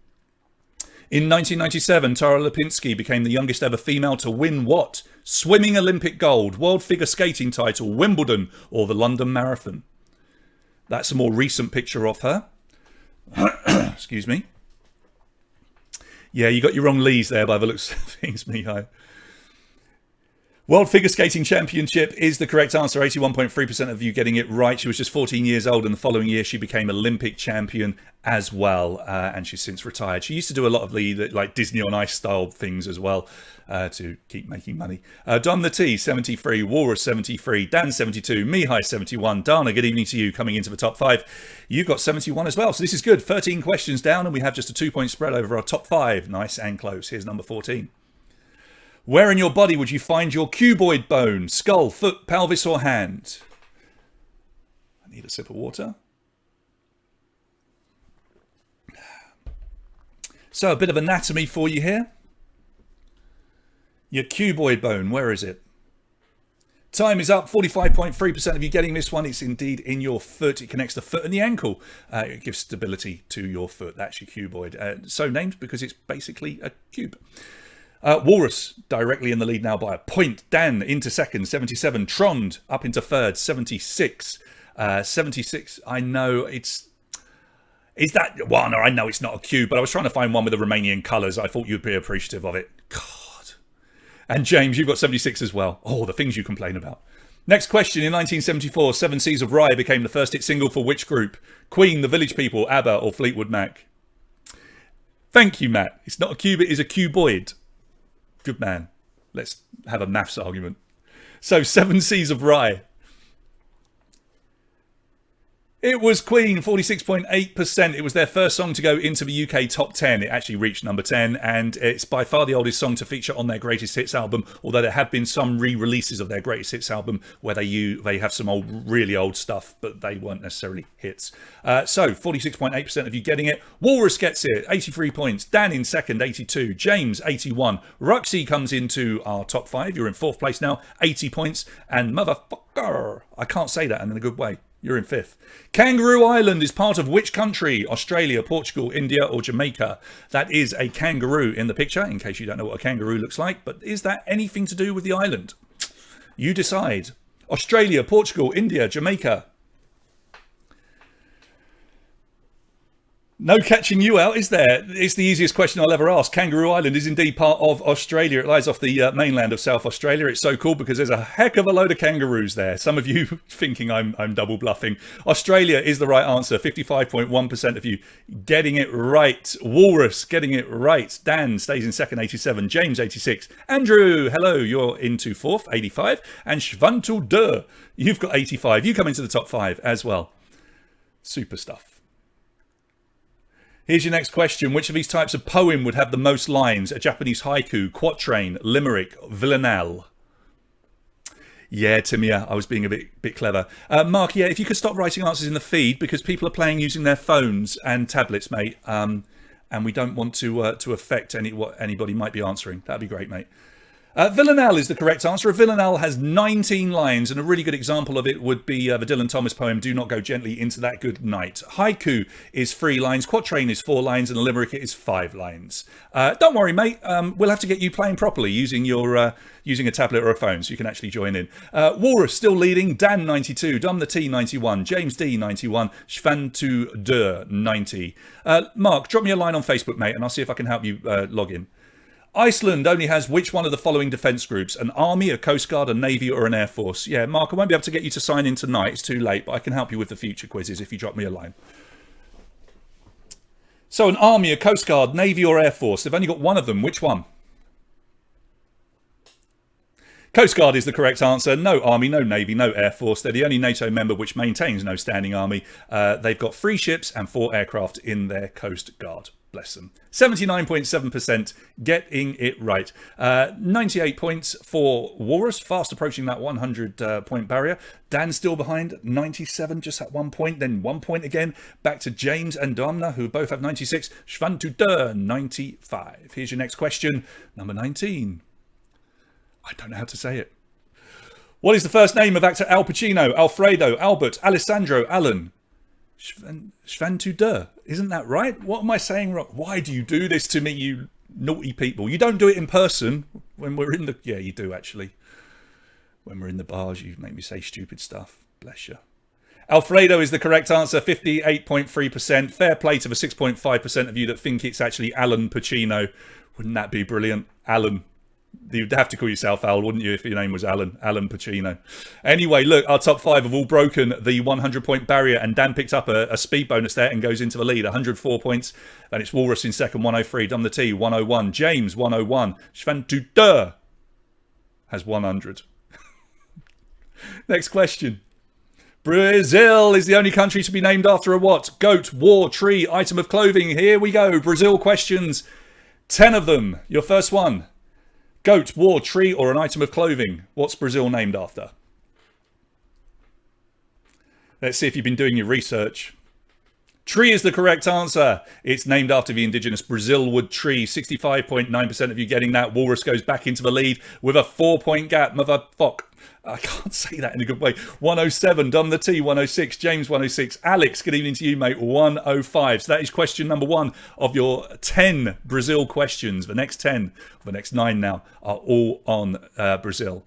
In 1997, Tara Lipinski became the youngest ever female to win what? Swimming Olympic gold, World Figure Skating title, Wimbledon, or the London Marathon? That's a more recent picture of her. Excuse me. Yeah, you got your wrong Lees there by the looks of things, Miho. World Figure Skating Championship is the correct answer. 81.3% of you getting it right. She was just 14 years old, and the following year she became Olympic champion as well, and she's since retired. She used to do a lot of the like Disney on Ice style things as well to keep making money. Don the T, 73. Walrus, 73. Dan, 72. Mihai, 71. Dana, good evening to you, coming into the top 5. You've got 71 as well, so this is good. 13 questions down, and we have just a 2-point spread over our top 5. Nice and close. Here's number 14. Where in your body would you find your cuboid bone? Skull, foot, pelvis or hand? I need a sip of water. So a bit of anatomy for you here. Your cuboid bone, where is it? Time is up. 45.3% of you getting this one. It's indeed in your foot. It connects the foot and the ankle. It gives stability to your foot. That's your cuboid. So named because it's basically a cube. Walrus directly in the lead now by a point. Dan into second, 77. Trond up into third, 76. 76. I know it's... Is that one? Or I know it's not a cube, but I was trying to find one with the Romanian colours. I thought you'd be appreciative of it. God. And James, you've got 76 as well. Oh, the things you complain about. Next question. In 1974, Seven Seas of Rye became the first hit single for which group? Queen, The Village People, ABBA, or Fleetwood Mac? Thank you, Matt. It's not a cube, it is a cuboid. Good man. Let's have a maths argument. So, Seven Seas of Rye. It was Queen, 46.8%. It was their first song to go into the UK top 10. It actually reached number 10, and it's by far the oldest song to feature on their Greatest Hits album, although there have been some re-releases of their Greatest Hits album where they have some really old stuff, but they weren't necessarily hits. So, 46.8% of you getting it. Walrus gets it, 83 points. Dan in second, 82. James, 81. Ruxy comes into our top 5. You're in 4th place now, 80 points. And motherfucker, I can't say that in a good way. You're in 5th. Kangaroo Island is part of which country? Australia, Portugal, India, or Jamaica? That is a kangaroo in the picture, in case you don't know what a kangaroo looks like. But is that anything to do with the island? You decide. Australia, Portugal, India, Jamaica. No catching you out, is there? It's the easiest question I'll ever ask. Kangaroo Island is indeed part of Australia. It lies off the mainland of South Australia. It's so cool because there's a heck of a load of kangaroos there. Some of you thinking I'm double bluffing. Australia is the right answer. 55.1% of you getting it right. Walrus getting it right. Dan stays in second, 87. James, 86. Andrew, hello, you're into 4th, 85. And Shvantul Dur, you've got 85. You come into the top 5 as well. Super stuff. Here's your next question. Which of these types of poem would have the most lines? A Japanese haiku, quatrain, limerick, villanelle? Yeah, Timia, I was being a bit clever. Mark, yeah, if you could stop writing answers in the feed because people are playing using their phones and tablets, mate. And we don't want to affect what anybody might be answering. That'd be great, mate. Villanelle is the correct answer. A villanelle has 19 lines, and a really good example of it would be the Dylan Thomas poem, Do Not Go Gently Into That Good Night. Haiku is 3 lines, quatrain is 4 lines, and a limerick is 5 lines. Don't worry, mate. We'll have to get you playing properly using a tablet or a phone, so you can actually join in. Walrus still leading. Dan, 92. Dom the T, 91. James D, 91. Shvantu Dur, 90. Mark, drop me a line on Facebook, mate, and I'll see if I can help you log in. Iceland only has which one of the following defence groups? An army, a coast guard, a navy, or an air force? Yeah, Mark, I won't be able to get you to sign in tonight. It's too late, but I can help you with the future quizzes if you drop me a line. So an army, a coast guard, navy, or air force? They've only got one of them. Which one? Coast Guard is the correct answer. No army, no navy, no air force. They're the only NATO member which maintains no standing army. They've got 3 ships and 4 aircraft in their Coast Guard. Bless them. 79.7% getting it right. 98 points for Walrus, fast approaching that 100-point barrier. Dan still behind, 97, just at 1 point. Then 1 point again, back to James and Damna, who both have 96. Shvantudur, 95. Here's your next question, number 19. I don't know how to say it. What is the first name of actor Al Pacino, Alfredo, Albert, Alessandro, Alan? Shvantudur. Isn't that right? What am I saying wrong? Why do you do this to me, you naughty people? You don't do it in person when we're in the... Yeah, you do, actually. When we're in the bars, you make me say stupid stuff. Bless you. Alfredo is the correct answer, 58.3%. Fair play to the 6.5% of you that think it's actually Alan Pacino. Wouldn't that be brilliant? Alan. You'd have to call yourself Al, wouldn't you, if your name was Alan Pacino. Anyway, look, our top 5 have all broken the 100-point barrier, and Dan picked up a speed bonus there and goes into the lead, 104 points. And it's Walrus in second, 103. Dom the T, 101. James, 101. Shvantudur has 100. Next question. Brazil is the only country to be named after a what? Goat, war, tree, item of clothing. Here we go. Brazil questions. 10 of them. Your first one. Goat, war, tree, or an item of clothing. What's Brazil named after? Let's see if you've been doing your research. Tree is the correct answer. It's named after the indigenous Brazilwood tree. 65.9% of you getting that. Walrus goes back into the lead with a 4-point gap. Motherfuck. I can't say that in a good way. 107, Dom the T, 106, James 106, Alex, good evening to you, mate, 105. So that is question number 1 of your 10 Brazil questions. The next 10, the next 9 now, are all on Brazil.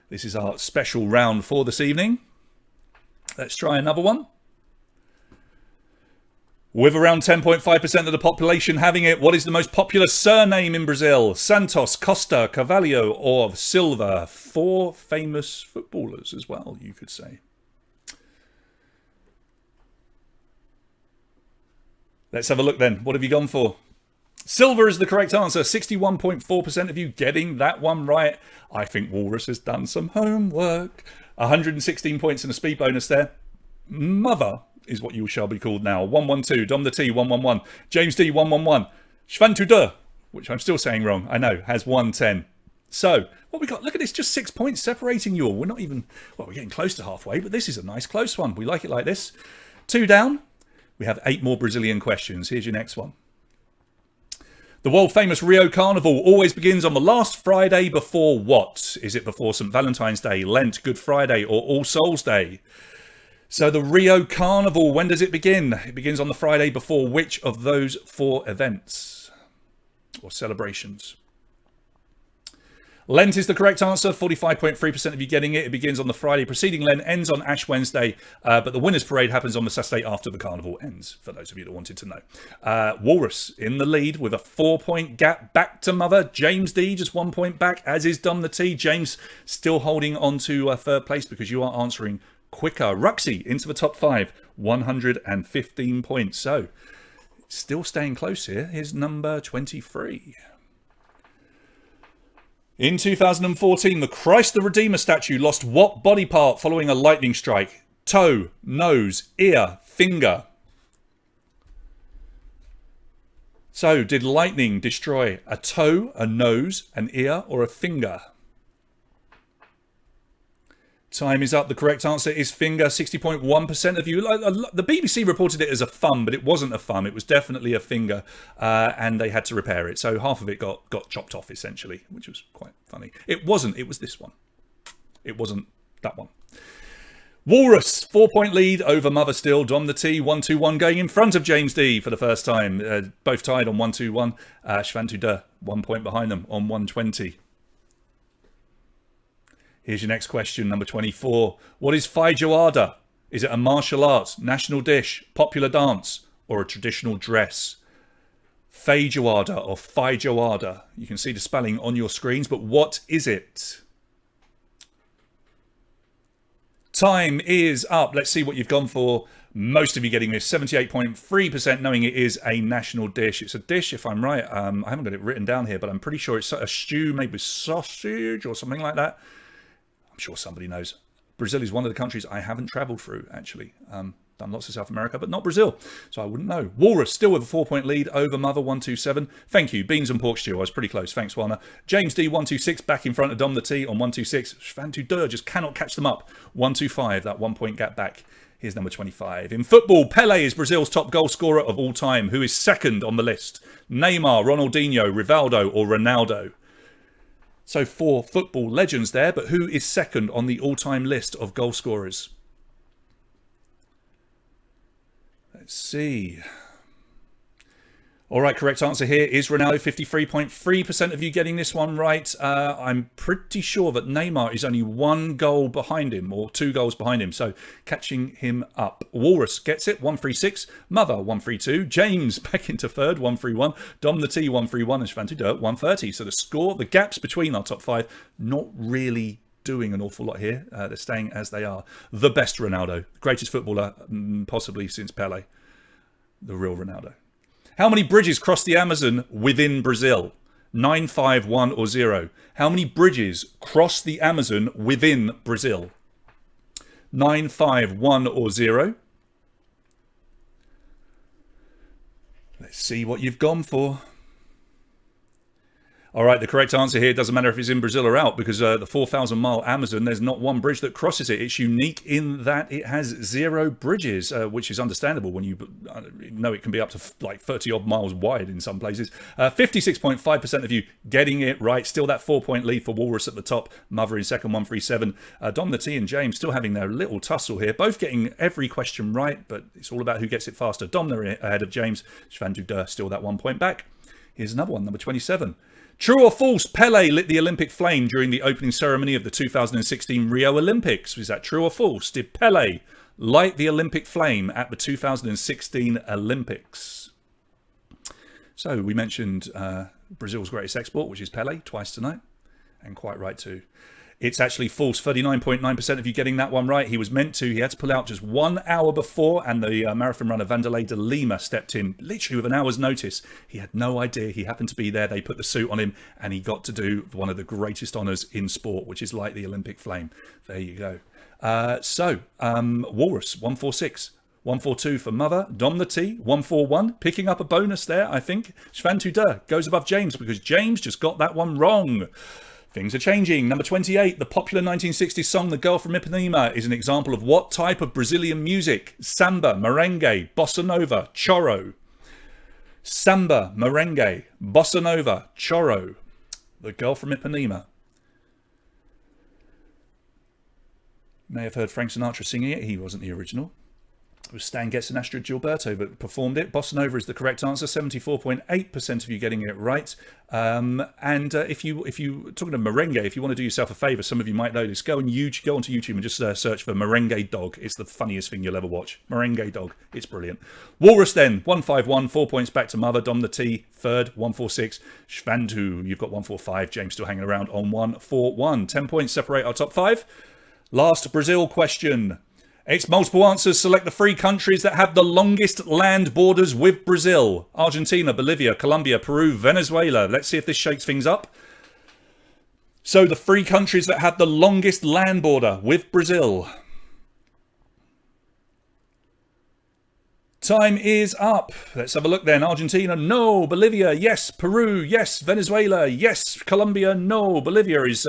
This is our special round for this evening. Let's try another one. With around 10.5% of the population having it, what is the most popular surname in Brazil? Santos, Costa, Carvalho, or Silva? 4 famous footballers as well, you could say. Let's have a look then. What have you gone for? Silva is the correct answer. 61.4% of you getting that one right. I think Walrus has done some homework. 116 points and a speed bonus there. Mother is what you shall be called now. 112, Dom the T, 111, James D, 111, Schwantude, which I'm still saying wrong, I know, has 110. So, what we got? Look at this, just 6 points separating you all. We're not even, well, we're getting close to halfway, but this is a nice close one. We like it like this. 2 down. We have 8 more Brazilian questions. Here's your next one. The world famous Rio Carnival always begins on the last Friday before what? Is it before St. Valentine's Day, Lent, Good Friday, or All Souls Day? So the Rio Carnival, when does it begin? It begins on the Friday before which of those 4 events or celebrations? Lent is the correct answer. 45.3% of you getting it. It begins on the Friday preceding Lent, ends on Ash Wednesday, but the Winners' Parade happens on the Saturday after the carnival ends, for those of you that wanted to know. Walrus in the lead with a 4-point gap back to Mother. James D just 1 point back, as is Dom the T. James still holding on to third place because you are answering quicker. Ruxy into the top 5, 115 points. So, still staying close here. Here's number 23. In 2014, the Christ the Redeemer statue lost what body part following a lightning strike? Toe, nose, ear, finger. So, did lightning destroy a toe, a nose, an ear, or a finger? Time is up. The correct answer is finger. 60.1% of you. The BBC reported it as a thumb, but it wasn't a thumb. It was definitely a finger, and they had to repair it. So half of it got chopped off, essentially, which was quite funny. It wasn't. It was this one. It wasn't that one. Walrus, 4-point lead over Mother still. Dom the T, 121, going in front of James D for the first time. Both tied on 121. Schwantude, 1 point behind them on 120. Here's your next question, number 24. What is feijoada? Is it a martial arts, national dish, popular dance, or a traditional dress? Feijoada or feijoada. You can see the spelling on your screens, but what is it? Time is up. Let's see what you've gone for. Most of you getting this, 78.3% knowing it is a national dish. It's a dish, if I'm right. I haven't got it written down here, but I'm pretty sure it's a stew, maybe sausage or something like that. I'm sure somebody knows. Brazil is one of the countries I haven't travelled through, actually. Done lots of South America, but not Brazil. So I wouldn't know. Walrus still with a 4-point lead over Mother, 127. Thank you. Beans and pork stew. I was pretty close. Thanks, Warner. James D, 126, back in front of Dom the T on 126. Schwantude just cannot catch them up. 125, that 1-point gap back. Here's number 25. In football, Pelé is Brazil's top goal scorer of all time. Who is second on the list? Neymar, Ronaldinho, Rivaldo, or Ronaldo? So 4 football legends there, but who is second on the all-time list of goal scorers? Let's see. All right, correct answer here is Ronaldo. 53.3% of you getting this one right. I'm pretty sure that Neymar is only 1 goal behind him, or 2 goals behind him. So catching him up. Walrus gets it, 136. Mother, 132. James back into third, 131. Dom the T, 131. And Schwantude, 130. So the score, the gaps between our top 5, not really doing an awful lot here. They're staying as they are. The best Ronaldo. Greatest footballer, possibly since Pelé. The real Ronaldo. How many bridges cross the Amazon within Brazil? 9, 5, 1 or 0. How many bridges cross the Amazon within Brazil? 9, 5, 1 or 0. Let's see what you've gone for. All right, the correct answer here doesn't matter if it's in Brazil or out, because the 4,000-mile Amazon, there's not one bridge that crosses it. It's unique in that it has 0 bridges, which is understandable when you know it can be up to like 30-odd miles wide in some places. 56.5% of you getting it right. Still that 4-point lead for Walrus at the top. Mother in second, 137. Dom the T and James still having their little tussle here. Both getting every question right, but it's all about who gets it faster. Dom ahead of James. Shvantu Dur still that 1 point back. Here's another one, number 27. True or false, Pele lit the Olympic flame during the opening ceremony of the 2016 Rio Olympics. Is that true or false? Did Pele light the Olympic flame at the 2016 Olympics? So we mentioned Brazil's greatest export, which is Pele, twice tonight. And quite right too. It's actually false. 39.9% of you getting that one right. He was meant to. He had to pull out just 1 hour before, and the marathon runner Vanderlei de Lima stepped in literally with an hour's notice. He had no idea. He happened to be there. They put the suit on him, and he got to do one of the greatest honours in sport, which is light the Olympic flame. There you go. Walrus, 146. 142 for Mother. Dom the T, 141. Picking up a bonus there, I think. Shvantu Dur goes above James because James just got that one wrong. Things are changing. Number 28, the popular 1960s song The Girl from Ipanema is an example of what type of Brazilian music? Samba, merengue, bossa nova, choro. Samba, merengue, bossa nova, choro. The Girl from Ipanema. You may have heard Frank Sinatra singing it. He wasn't the original. It was Stan Getz and Astrid Gilberto that performed it. Bossa Nova is the correct answer. 74.8% of you getting it right. If you talking of merengue, if you want to do yourself a favour, some of you might know this. Go onto YouTube and just search for merengue dog. It's the funniest thing you'll ever watch. Merengue dog. It's brilliant. Walrus then 151. 4 points back to Mother. Dom the T third. 146. Shvantu, you've got 145. James still hanging around on 141. 10 points separate our top 5. Last Brazil question. It's multiple answers. Select the 3 countries that have the longest land borders with Brazil. Argentina, Bolivia, Colombia, Peru, Venezuela. Let's see if this shakes things up. So the 3 countries that have the longest land border with Brazil. Time is up. Let's have a look then. Argentina, no. Bolivia, yes. Peru, yes. Venezuela, yes. Colombia, no. Bolivia is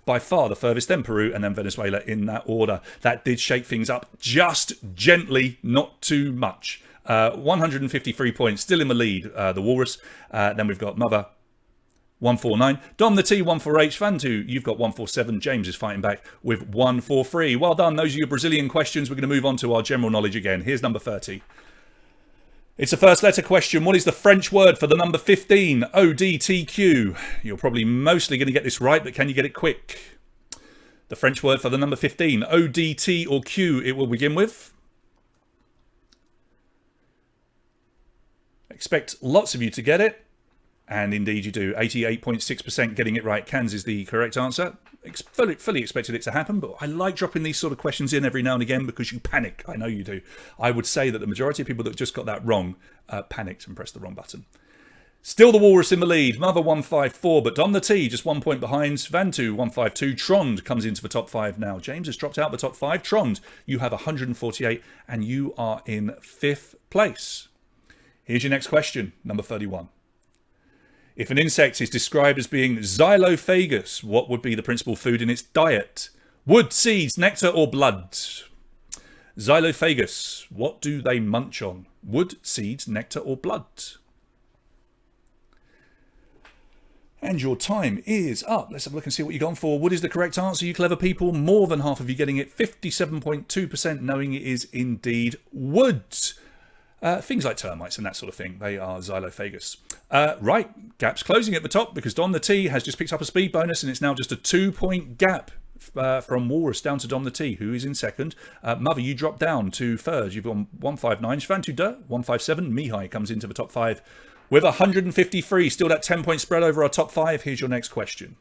by far the furthest, then Peru, and then Venezuela in that order. That did shake things up just gently, not too much. 153 points, still in the lead, the Walrus. Then we've got Mother, 149. Dom the T, 148. Shvantu, you've got 147. James is fighting back with 143. Well done. Those are your Brazilian questions. We're going to move on to our general knowledge again. Here's number 30. It's a first letter question. What is the French word for the number 15? ODTQ. You're probably mostly going to get this right, but can you get it quick? The French word for the number 15. ODT or Q it will begin with. Expect lots of you to get it. And indeed you do. 88.6% getting it right. Cans is the correct answer. Fully expected it to happen, but I like dropping these sort of questions in every now and again because you panic. I know you do. I would say that the majority of people that just got that wrong panicked and pressed the wrong button. Still the Walrus in the lead. Mother 154, but Dom the T just 1 point behind. Shvantu 152. Trond comes into the top 5 now. James has dropped out the top 5. Trond, you have 148 and you are in 5th place. Here's your next question, number 31. If an insect is described as being xylophagous, what would be the principal food in its diet? Wood, seeds, nectar, or blood? Xylophagous, what do they munch on? Wood, seeds, nectar, or blood? And your time is up. Let's have a look and see what you've gone for. Wood is the correct answer, you clever people. More than half of you getting it. 57.2% knowing it is indeed wood. Things like termites and that sort of thing, they are xylophagous. Right, gap's closing at the top because Dom the T has just picked up a speed bonus and it's now just a 2-point gap from Walrus down to Dom the T, who is in second. Mother, you drop down to third. You've got 159. Shvantu Dur, 157. Mihai comes into the top 5 with 153. Still that 10-point spread over our top 5. Here's your next question.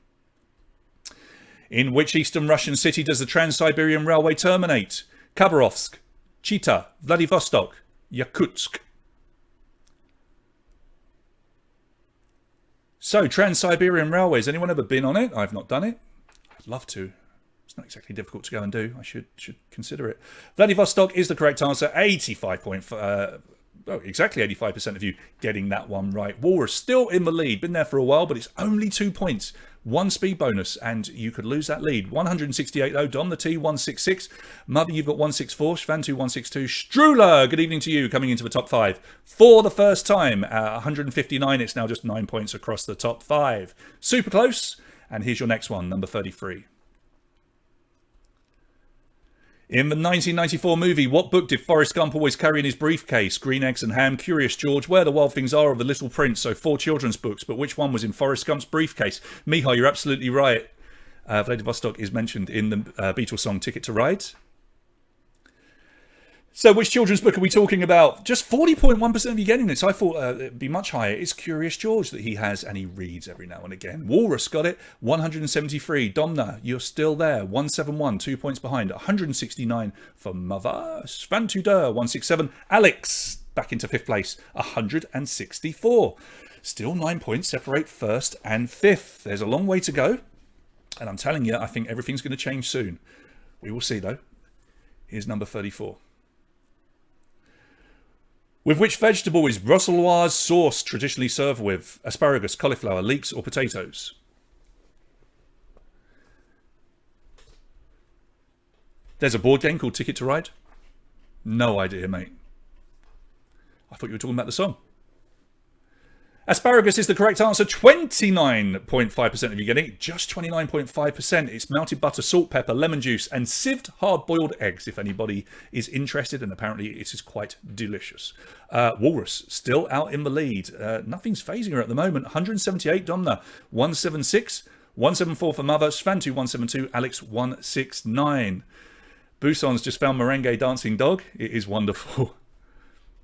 In which Eastern Russian city does the Trans-Siberian Railway terminate? Khabarovsk, Chita, Vladivostok, Yakutsk. So, Trans-Siberian Railway, has anyone ever been on it? I've not done it. I'd love to. It's not exactly difficult to go and do. I should consider it. Vladivostok is the correct answer. 85 exactly 85% of you getting that one right. Walrus still in the lead. Been there for a while, but it's only 2 points. 1 speed bonus, and you could lose that lead. 168 though. Dom the T, 166. Mother, you've got 164. Shvantu, 162. Strula, good evening to you, coming into the top 5 for the first time. 159. It's now just 9 points across the top 5. Super close. And here's your next one, number 33. In the 1994 movie, what book did Forrest Gump always carry in his briefcase? Green Eggs and Ham, Curious George, Where the Wild Things Are, or The Little Prince? So 4 children's books, but which one was in Forrest Gump's briefcase? Mihai, you're absolutely right. Vladivostok is mentioned in the Beatles song Ticket to Ride. So which children's book are we talking about? Just 40.1% of you getting this. I thought it'd be much higher. It's Curious George that he has, and he reads every now and again. Walrus got it, 173. Domna, you're still there, 171, 2 points behind. 169 for Mother. Svantuder, 167. Alex, back into 5th place, 164. Still 9 points separate 1st and 5th. There's a long way to go. And I'm telling you, I think everything's going to change soon. We will see, though. Here's number 34. With which vegetable is brussels sauce traditionally served with? Asparagus, cauliflower, leeks, or potatoes? There's a board game called Ticket to Ride? No idea, mate. I thought you were talking about the song. Asparagus is the correct answer. 29.5% of you getting it. Just 29.5%. It's melted butter, salt, pepper, lemon juice, and sieved hard-boiled eggs, if anybody is interested. And apparently it is quite delicious. Walrus, still out in the lead. Nothing's phasing her at the moment. 178, Domna. 176. 174 for Mother. Svantu, 172. Alex, 169. Busan's just found Merengue Dancing Dog. It is wonderful.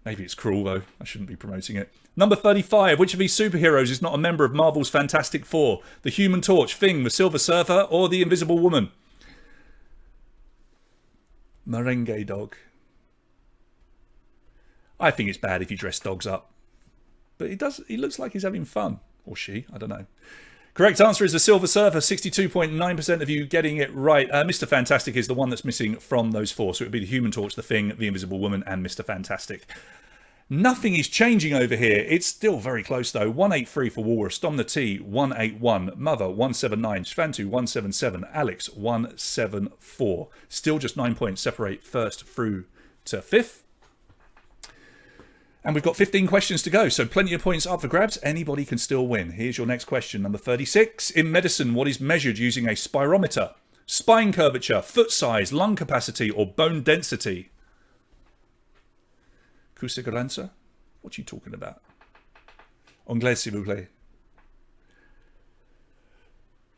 Maybe it's cruel, though. I shouldn't be promoting it. Number 35. Which of these superheroes is not a member of Marvel's Fantastic Four? The Human Torch, Thing, the Silver Surfer, or the Invisible Woman? Merengue Dog. I think it's bad if you dress dogs up. But he looks like he's having fun. Or she, I don't know. Correct answer is the Silver Surfer. 62.9% of you getting it right. Mr. Fantastic is the one that's missing from those 4. So it would be the Human Torch, the Thing, the Invisible Woman, and Mr. Fantastic. Nothing is changing over here. It's still very close, though. 183 for Walrus. Dom the T, 181. Mother, 179. Shvantu, 177. Alex, 174. Still just 9 points separate 1st through to 5th. And we've got 15 questions to go, so plenty of points up for grabs. Anybody can still win. Here's your next question, number 36. In medicine, what is measured using a spirometer? Spine curvature, foot size, lung capacity, or bone density? Kusigaransa? What are you talking about? Anglais, s'il vous plaît.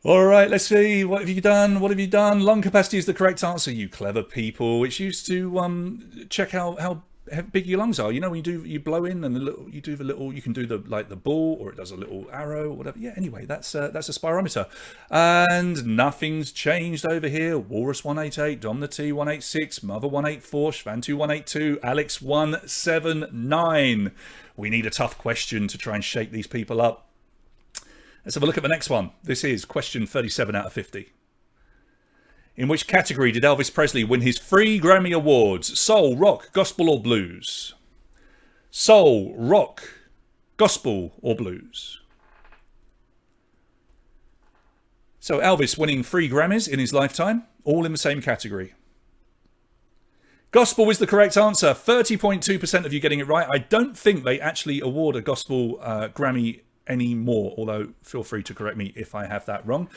All right, let's see. What have you done? What have you done? Lung capacity is the correct answer, you clever people. It's used to check how big your lungs are. You know, when you blow in and you can do the ball, or it does a little arrow or whatever. Yeah, anyway, that's a spirometer. And nothing's changed over here. Walrus 188, Dom the T 186, Mother 184, Shvantu 182, Alex 179. We need a tough question to try and shake these people up. Let's have a look at the next one. This is question 37 out of 50. In which category did Elvis Presley win his 3 Grammy Awards? Soul, rock, gospel, or blues? Soul, rock, gospel, or blues? So Elvis winning 3 Grammys in his lifetime, all in the same category. Gospel is the correct answer. 30.2% of you getting it right. I don't think they actually award a gospel Grammy anymore, although feel free to correct me if I have that wrong.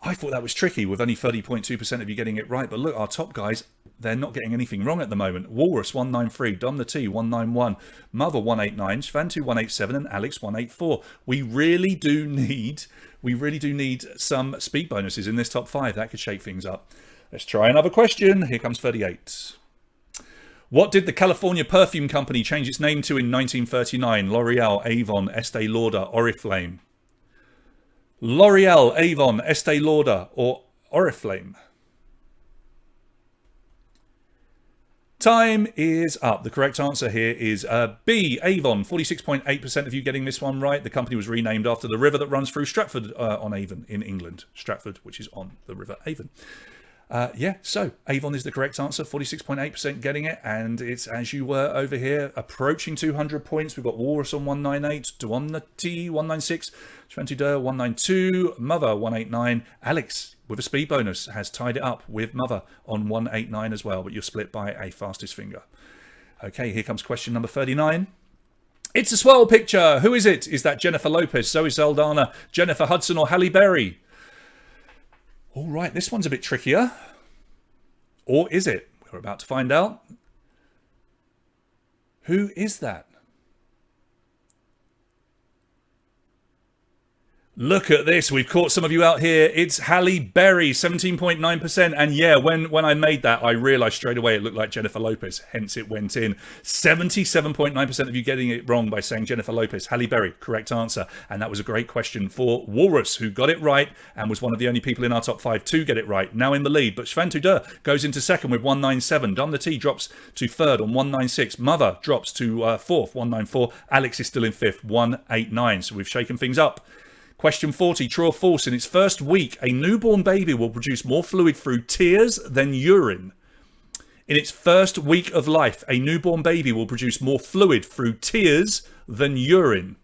I thought that was tricky with only 30.2% of you getting it right. But look, our top guys, they're not getting anything wrong at the moment. Walrus 193, Dom the T 191, Mother 189, Shvantu 187, and Alex 184. We really do need some speed bonuses in this top 5. That could shake things up. Let's try another question. Here comes 38. What did the California Perfume Company change its name to in 1939? L'Oreal, Avon, Estee Lauder, Oriflame. L'Oreal, Avon, Estee Lauder, or Oriflame? Time is up. The correct answer here is B, Avon. 46.8% of you getting this one right. The company was renamed after the river that runs through Stratford on Avon in England. Stratford, which is on the River Avon. Yeah, so Avon is the correct answer, 46.8% getting it, and it's as you were over here, approaching 200 points. We've got Walrus on 198, Duomna T 196, Schwantuder 192, Mother 189, Alex with a speed bonus has tied it up with Mother on 189 as well, but you're split by a fastest finger. Okay, here comes question number 39. It's a swell picture. Who is it? Is that Jennifer Lopez, Zoe Saldana, Jennifer Hudson, or Halle Berry? All right, this one's a bit trickier. Or is it? We're about to find out. Who is that? Look at this. We've caught some of you out here. It's Halle Berry, 17.9%. And yeah, when I made that, I realised straight away it looked like Jennifer Lopez. Hence it went in. 77.9% of you getting it wrong by saying Jennifer Lopez. Halle Berry, correct answer. And that was a great question for Walrus, who got it right and was one of the only people in our top 5 to get it right. Now in the lead. But Schwantuder goes into second with 197. Dom the T drops to third on 196. Mother drops to fourth, 194. Alex is still in fifth, 189. So we've shaken things up. Question 40, true or false? In its first week, a newborn baby will produce more fluid through tears than urine. In its first week of life, a newborn baby will produce more fluid through tears than urine.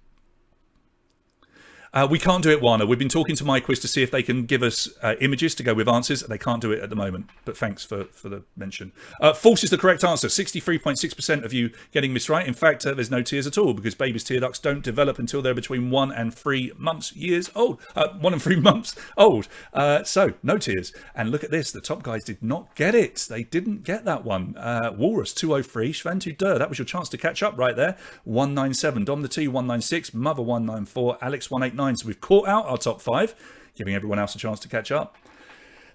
We can't do it, Warner. We've been talking to MyQuiz to see if they can give us images to go with answers. They can't do it at the moment, but thanks for the mention. False is the correct answer. 63.6% of you getting this right. In fact, there's no tears at all because babies' tear ducts don't develop until they're between 1 and 3 years old. 1 and 3 months old. So, no tears. And look at this. The top guys did not get it. They didn't get that one. Walrus, 203. Schwantuder, that was your chance to catch up right there. 197. Dom the T, 196. Mother, 194. Alex, 189. So we've caught out our top 5, giving everyone else a chance to catch up.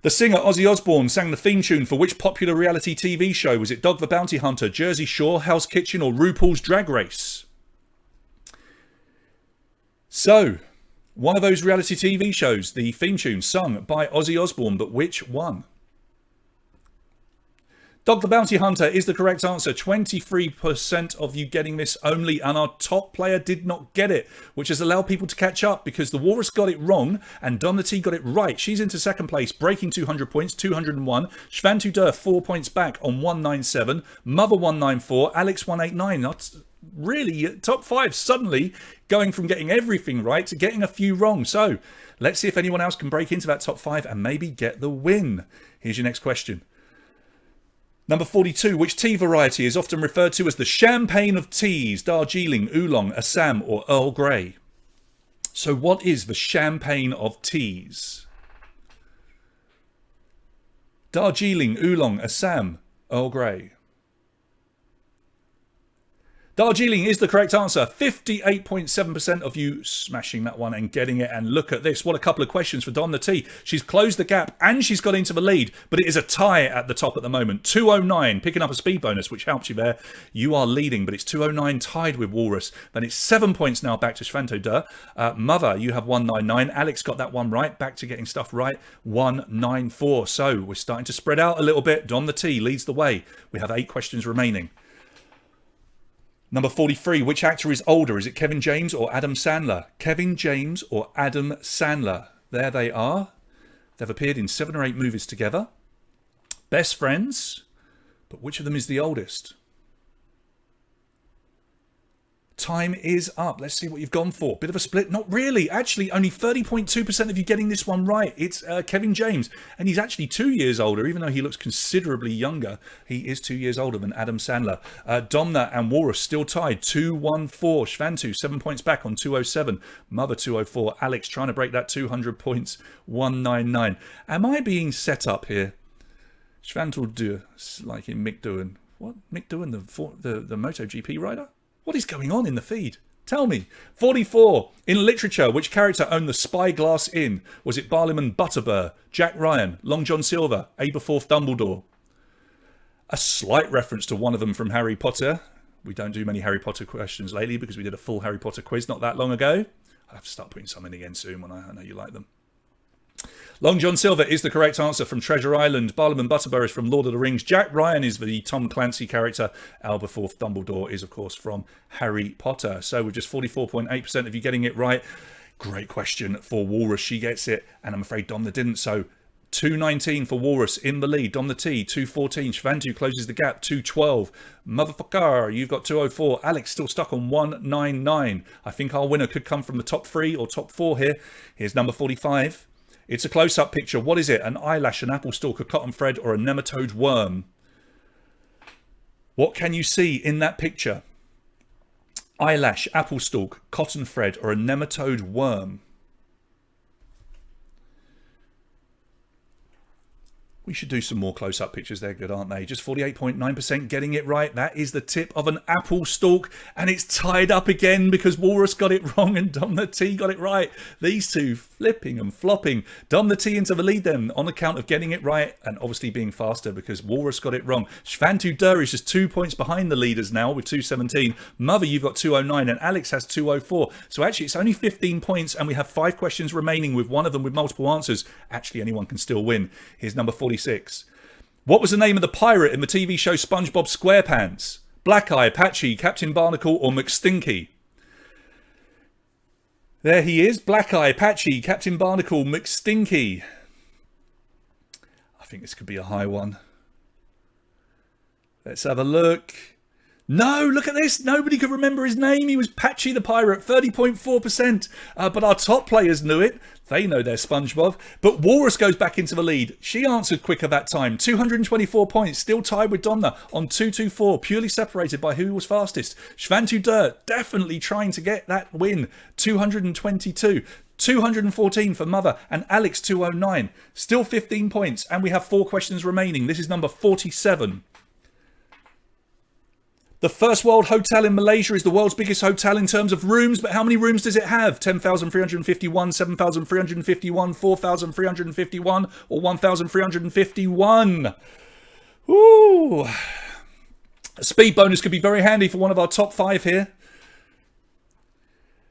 The singer Ozzy Osbourne sang the theme tune for which popular reality TV show? Was it Dog the Bounty Hunter, Jersey Shore, Hell's Kitchen, or RuPaul's Drag Race? So, one of those reality TV shows, the theme tune sung by Ozzy Osbourne, but which one? Dog the Bounty Hunter is the correct answer. 23% of you getting this only, and our top player did not get it, which has allowed people to catch up because the Walrus got it wrong and Dom the T got it right. She's into second place, breaking 200 points, 201. Schwantuder 4 points back on 197. Mother 194. Alex 189. That's really top 5 suddenly going from getting everything right to getting a few wrong. So let's see if anyone else can break into that top 5 and maybe get the win. Here's your next question. Number 42, which tea variety is often referred to as the champagne of teas? Darjeeling, Oolong, Assam, or Earl Grey? So what is the champagne of teas? Darjeeling, Oolong, Assam, Earl Grey. Darjeeling is the correct answer. 58.7% of you smashing that one and getting it. And look at this. What a couple of questions for Dom the T. She's closed the gap and she's got into the lead, but it is a tie at the top at the moment. 209, picking up a speed bonus, which helps you there. You are leading, but it's 209 tied with Walrus. Then it's 7 points now back to Schwantuder. Mother, you have 199. Alex got that one right. Back to getting stuff right. 194. So we're starting to spread out a little bit. Dom the T leads the way. We have 8 questions remaining. Number 43, which actor is older? Is it Kevin James or Adam Sandler? Kevin James or Adam Sandler? There they are. They've appeared in 7 or 8 movies together. Best friends. But which of them is the oldest? Time is up. Let's see what you've gone for. Bit of a split. Not really. Actually, only 30.2% of you getting this one right. It's Kevin James. And he's actually 2 years older, even though he looks considerably younger. He is 2 years older than Adam Sandler. Domna and Walrus still tied. 214. Schwantu, 7 points back on 207. Mother, 204. Alex trying to break that 200 points. 199. Am I being set up here? Schwantuder, like in Mick Doohan. What? Mick Doohan, the MotoGP rider? What is going on in the feed? Tell me. 44. In literature, which character owned the Spyglass Inn? Was it Barliman Butterbur, Jack Ryan, Long John Silver, Aberforth Dumbledore? A slight reference to one of them from Harry Potter. We don't do many Harry Potter questions lately because we did a full Harry Potter quiz not that long ago. I'll have to start putting some in again soon when I know you like them. Long John Silver is the correct answer from Treasure Island. Barliman Butterbur is from Lord of the Rings. Jack Ryan is the Tom Clancy character. Aberforth Dumbledore is, of course, from Harry Potter. So with just 44.8% of you getting it right. Great question for Walrus. She gets it. And I'm afraid Domna didn't. So 219 for Walrus in the lead. Dom the T, 214. Shvantu closes the gap, 212. Motherfucker, you've got 204. Alex still stuck on 199. I think our winner could come from the top 3 or top 4 here. Here's number 45. It's a close-up picture. What is it? An eyelash, an apple stalk, a cotton thread, or a nematode worm? What can you see in that picture? Eyelash, apple stalk, cotton thread, or a nematode worm? We should do some more close-up pictures. They're good, aren't they? Just 48.9% getting it right. That is the tip of an apple stalk. And it's tied up again because Walrus got it wrong and Dom the T got it right. These two flipping and flopping. Dom the T into the lead then on account of getting it right and obviously being faster because Walrus got it wrong. Shvantu Dur is just 2 points behind the leaders now with 217. Mother, you've got 209 and Alex has 204. So actually it's only 15 points and we have 5 questions remaining with one of them with multiple answers. Actually, anyone can still win. Here's number 46. What was the name of the pirate in the TV show SpongeBob SquarePants? Black Eye, Patchy, Captain Barnacle, or McStinky? There he is. Black Eye, Patchy, Captain Barnacle, McStinky. I think this could be a high one. Let's have a look. No, look at this. Nobody could remember his name. He was Patchy the Pirate, 30.4%. But our top players knew it. They know their SpongeBob. But Walrus goes back into the lead. She answered quicker that time. 224 points. Still tied with Domna on 224. Purely separated by who was fastest. Shvantu Dur definitely trying to get that win. 222. 214 for Mother and Alex 209. Still 15 points. And we have 4 questions remaining. This is number 47. The First World Hotel in Malaysia is the world's biggest hotel in terms of rooms, but how many rooms does it have? 10,351, 7,351, 4,351, or 1,351? Ooh. A speed bonus could be very handy for one of our top 5 here.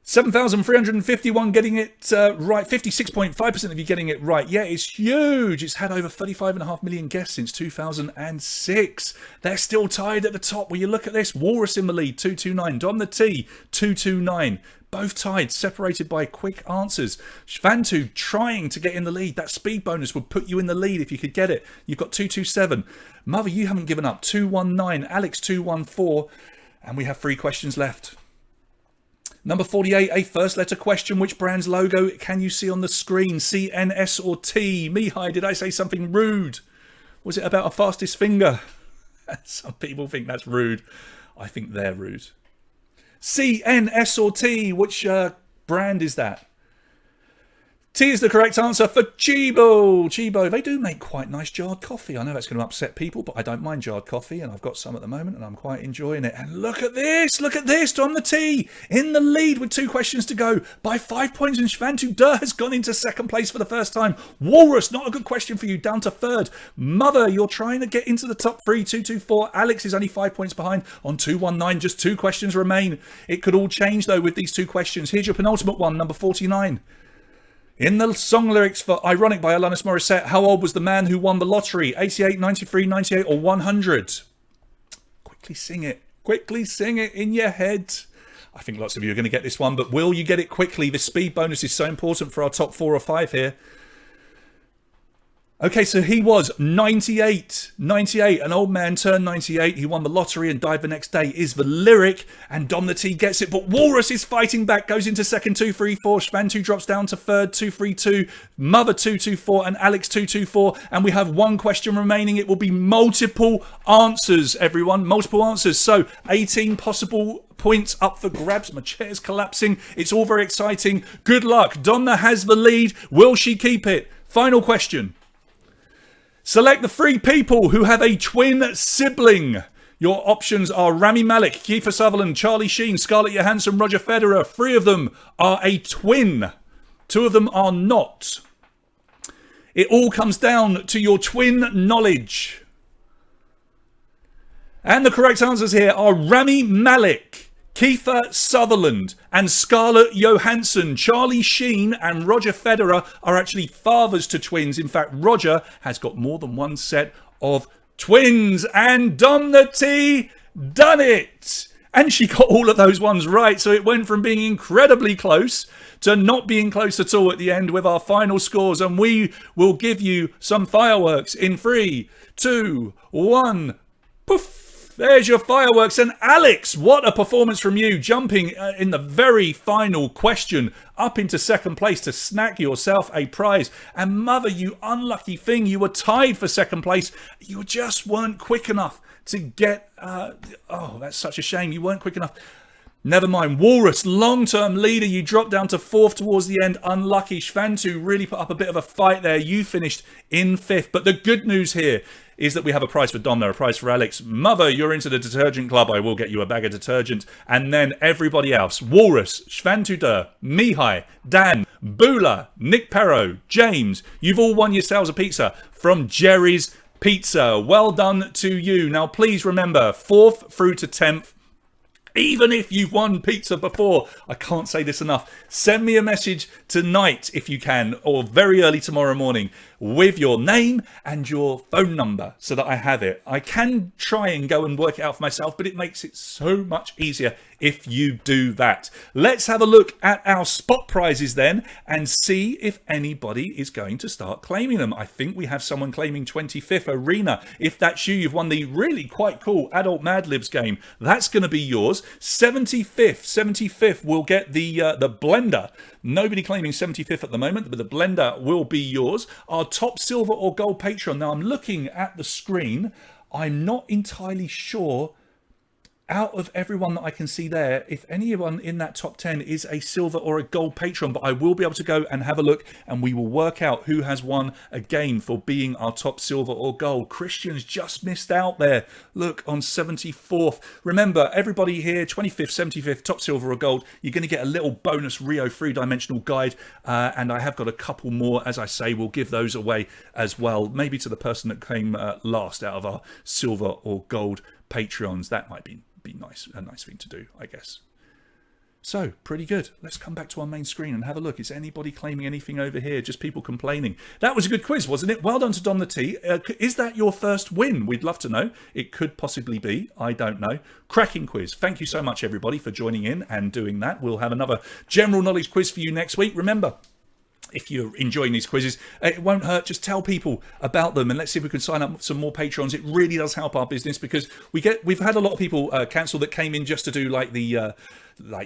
7,351 getting it right. 56.5% of you getting it right. Yeah, it's huge. It's had over 35.5 million guests since 2006. They're still tied at the top. Will you look at this? Walrus in the lead, 229. Dom the T, 229. Both tied, separated by quick answers. Shvantu trying to get in the lead. That speed bonus would put you in the lead if you could get it. You've got 227. Mother, you haven't given up. 219. Alex, 214. And we have 3 questions left. Number 48, a first letter question. Which brand's logo can you see on the screen? C, N, S or T? Mihai, did I say something rude? Was it about a fastest finger? Some people think that's rude. I think they're rude. C, N, S or T? Which brand is that? T is the correct answer for Chibo. Chibo, they do make quite nice jarred coffee. I know that's going to upset people, but I don't mind jarred coffee, and I've got some at the moment, and I'm quite enjoying it. And look at this, Dom the T in the lead with 2 questions to go by 5 points, and Shvantu Dur has gone into second place for the first time. Walrus, not a good question for you, down to 3rd. Mother, you're trying to get into the top 3, 224. Alex is only 5 points behind on 219. Just 2 questions remain. It could all change, though, with these 2 questions. Here's your penultimate one, number 49. In the song lyrics for Ironic by Alanis Morissette, how old was the man who won the lottery? 88, 93, 98 or 100? Quickly sing it. Quickly sing it in your head. I think lots of you are going to get this one, but will you get it quickly? The speed bonus is so important for our top 4 or 5 here. Okay, so he was 98. 98. An old man turned 98. He won the lottery and died the next day is the lyric. And Dom the T gets it. But Walrus is fighting back. Goes into second, 234. Shvantu drops down to third, 232. Mother, 224. And Alex, 224. And we have 1 question remaining. It will be multiple answers, everyone. Multiple answers. So 18 possible points up for grabs. My chair's collapsing. It's all very exciting. Good luck. Domna has the lead. Will she keep it? Final question. Select the 3 people who have a twin sibling. Your options are Rami Malek, Kiefer Sutherland, Charlie Sheen, Scarlett Johansson, Roger Federer. 3 of them are a twin. 2 of them are not. It all comes down to your twin knowledge. And the correct answers here are Rami Malek, Kiefer Sutherland and Scarlett Johansson. Charlie Sheen and Roger Federer are actually fathers to twins. In fact, Roger has got more than 1 set of twins. And Dom the T done it. And she got all of those ones right. So it went from being incredibly close to not being close at all at the end with our final scores. And we will give you some fireworks in 3, 2, 1. Poof. There's your fireworks. And Alex, what a performance from you, jumping in the very final question up into second place to snag yourself a prize. And mother, you unlucky thing, you were tied for second place. You just weren't quick enough to get... oh, that's such a shame. You weren't quick enough. Never mind. Walrus, long-term leader. You dropped down to 4th towards the end. Unlucky. Shvantu really put up a bit of a fight there. You finished in 5th. But the good news here is that we have a prize for Dom there, a prize for Alex. Mother, you're into the detergent club. I will get you a bag of detergent. And then everybody else. Walrus, Shvantu Der, Mihai, Dan, Bula, Nick Perro, James. You've all won yourselves a pizza from Jerry's Pizza. Well done to you. Now, please remember, 4th through to 10th, even if you've won pizza before, I can't say this enough, send me a message tonight if you can, or very early tomorrow morning, with your name and your phone number so that I have it. I can try and go and work it out for myself, but it makes it so much easier if you do that. Let's have a look at our spot prizes then and see if anybody is going to start claiming them. I think we have someone claiming 25th Arena. If that's you, you've won the really quite cool Adult Mad Libs game. That's going to be yours. 75th will get the blender. Nobody claiming 75th at the moment, but the blender will be yours. Our top silver or gold Patreon. Now I'm looking at the screen. I'm not entirely sure, out of everyone that I can see there, if anyone in that top 10 is a silver or a gold patron, but I will be able to go and have a look and we will work out who has won a game for being our top silver or gold. Christian's just missed out there. Look, on 74th. Remember, everybody here, 25th, 75th, top silver or gold, you're going to get a little bonus Rio 3-dimensional guide. And I have got a couple more, as I say, we'll give those away as well. Maybe to the person that came last out of our silver or gold Patreons. That might be nice, a nice thing to do, I guess. So, pretty good. Let's come back to our main screen and have a look. Is anybody claiming anything over here? Just people complaining. That was a good quiz, wasn't it? Well done to Dom the T. Is that your first win? We'd love to know. It could possibly be. I don't know. Cracking quiz. Thank you so much, everybody, for joining in and doing that. We'll have another general knowledge quiz for you next week. Remember, if you're enjoying these quizzes, it won't hurt. Just tell people about them and let's see if we can sign up some more Patrons. It really does help our business because we've had a lot of people cancel that came in just to do like the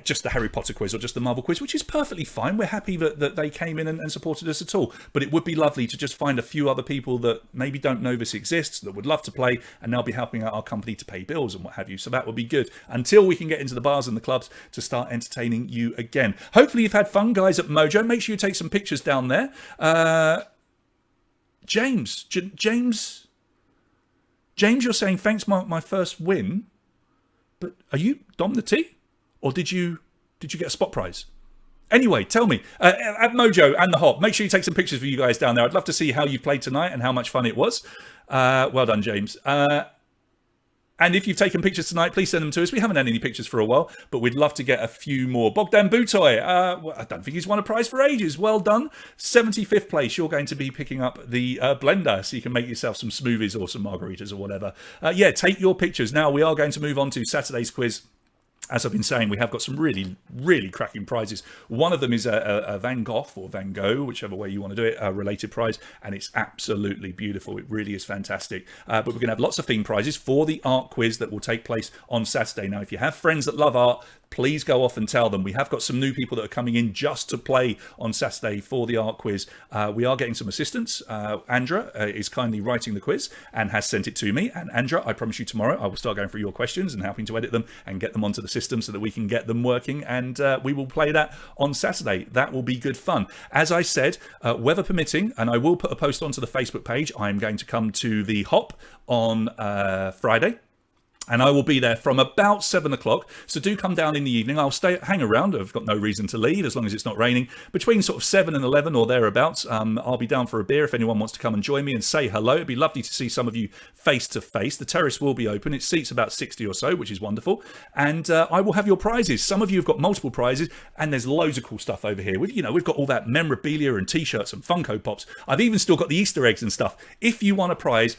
just the Harry Potter quiz or just the Marvel quiz, which is perfectly fine. We're happy that they came in and supported us at all. But it would be lovely to just find a few other people that maybe don't know this exists, that would love to play, and they'll be helping out our company to pay bills and what have you. So that would be good until we can get into the bars and the clubs to start entertaining you again. Hopefully you've had fun, guys, at Mojo. Make sure you take some pictures down there. James, you're saying thanks my first win, but are you Dom the T? Or did you get a spot prize? Anyway, tell me, at Mojo and the Hop, make sure you take some pictures for you guys down there. I'd love to see how you played tonight and how much fun it was. Well done, James. And if you've taken pictures tonight, please send them to us. We haven't had any pictures for a while, but we'd love to get a few more. Bogdan Butoy, well, I don't think he's won a prize for ages. Well done. 75th place. You're going to be picking up the blender so you can make yourself some smoothies or some margaritas or whatever. Yeah, take your pictures. Now we are going to move on to Saturday's quiz. As I've been saying, we have got some really, really cracking prizes. One of them is a Van Gogh or Van Gogh, whichever way you want to do it, a related prize, and it's absolutely beautiful. It really is fantastic. But we're going to have lots of theme prizes for the art quiz that will take place on Saturday. Now, if you have friends that love art, please go off and tell them. We have got some new people that are coming in just to play on Saturday for the art quiz. We are getting some assistance. Andra is kindly writing the quiz and has sent it to me. And Andra, I promise you tomorrow, I will start going through your questions and helping to edit them and get them onto the system so that we can get them working. And we will play that on Saturday. That will be good fun. As I said, weather permitting, and I will put a post onto the Facebook page, I'm going to come to the Hop on Friday. And I will be there from about 7 o'clock. So do come down in the evening. I'll hang around. I've got no reason to leave as long as it's not raining. Between sort of 7 and 11 or thereabouts, I'll be down for a beer if anyone wants to come and join me and say hello. It'd be lovely to see some of you face to face. The terrace will be open. It seats about 60 or so, which is wonderful. And I will have your prizes. Some of you have got multiple prizes, and there's loads of cool stuff over here. We've got all that memorabilia and T-shirts and Funko Pops. I've even still got the Easter eggs and stuff. If you want a prize,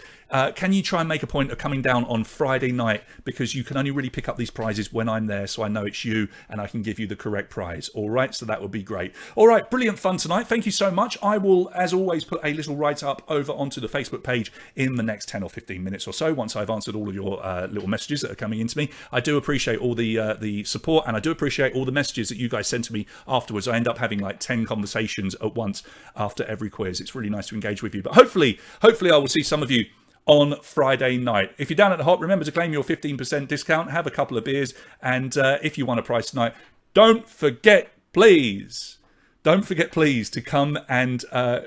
can you try and make a point of coming down on Friday night, because you can only really pick up these prizes when I'm there, so I know it's you and I can give you the correct prize. All right, so that would be great. All right, brilliant fun tonight. Thank you so much. I will, as always, put a little write-up over onto the Facebook page in the next 10 or 15 minutes or so, once I've answered all of your little messages that are coming into me. I do appreciate all the support, and I do appreciate all the messages that you guys send to me afterwards. I end up having like 10 conversations at once after every quiz. It's really nice to engage with you. But hopefully I will see some of you on Friday night. If you're down at the Hop, remember to claim your 15% discount, have a couple of beers, and if you want a prize tonight, don't forget, please, to come and why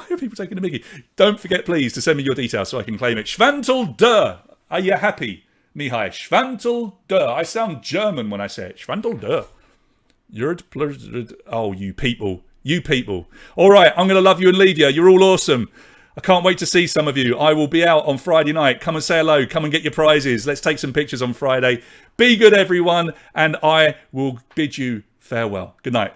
are people taking a mickey? Don't forget, please, to send me your details so I can claim it. Schwantel der. Are you happy, Mihai? Schwantel der. I sound German when I say it. Schwantel der. Oh, you people. All right, I'm going to love you and leave you. You're all awesome. I can't wait to see some of you. I will be out on Friday night. Come and say hello. Come and get your prizes. Let's take some pictures on Friday. Be good, everyone, and I will bid you farewell. Good night.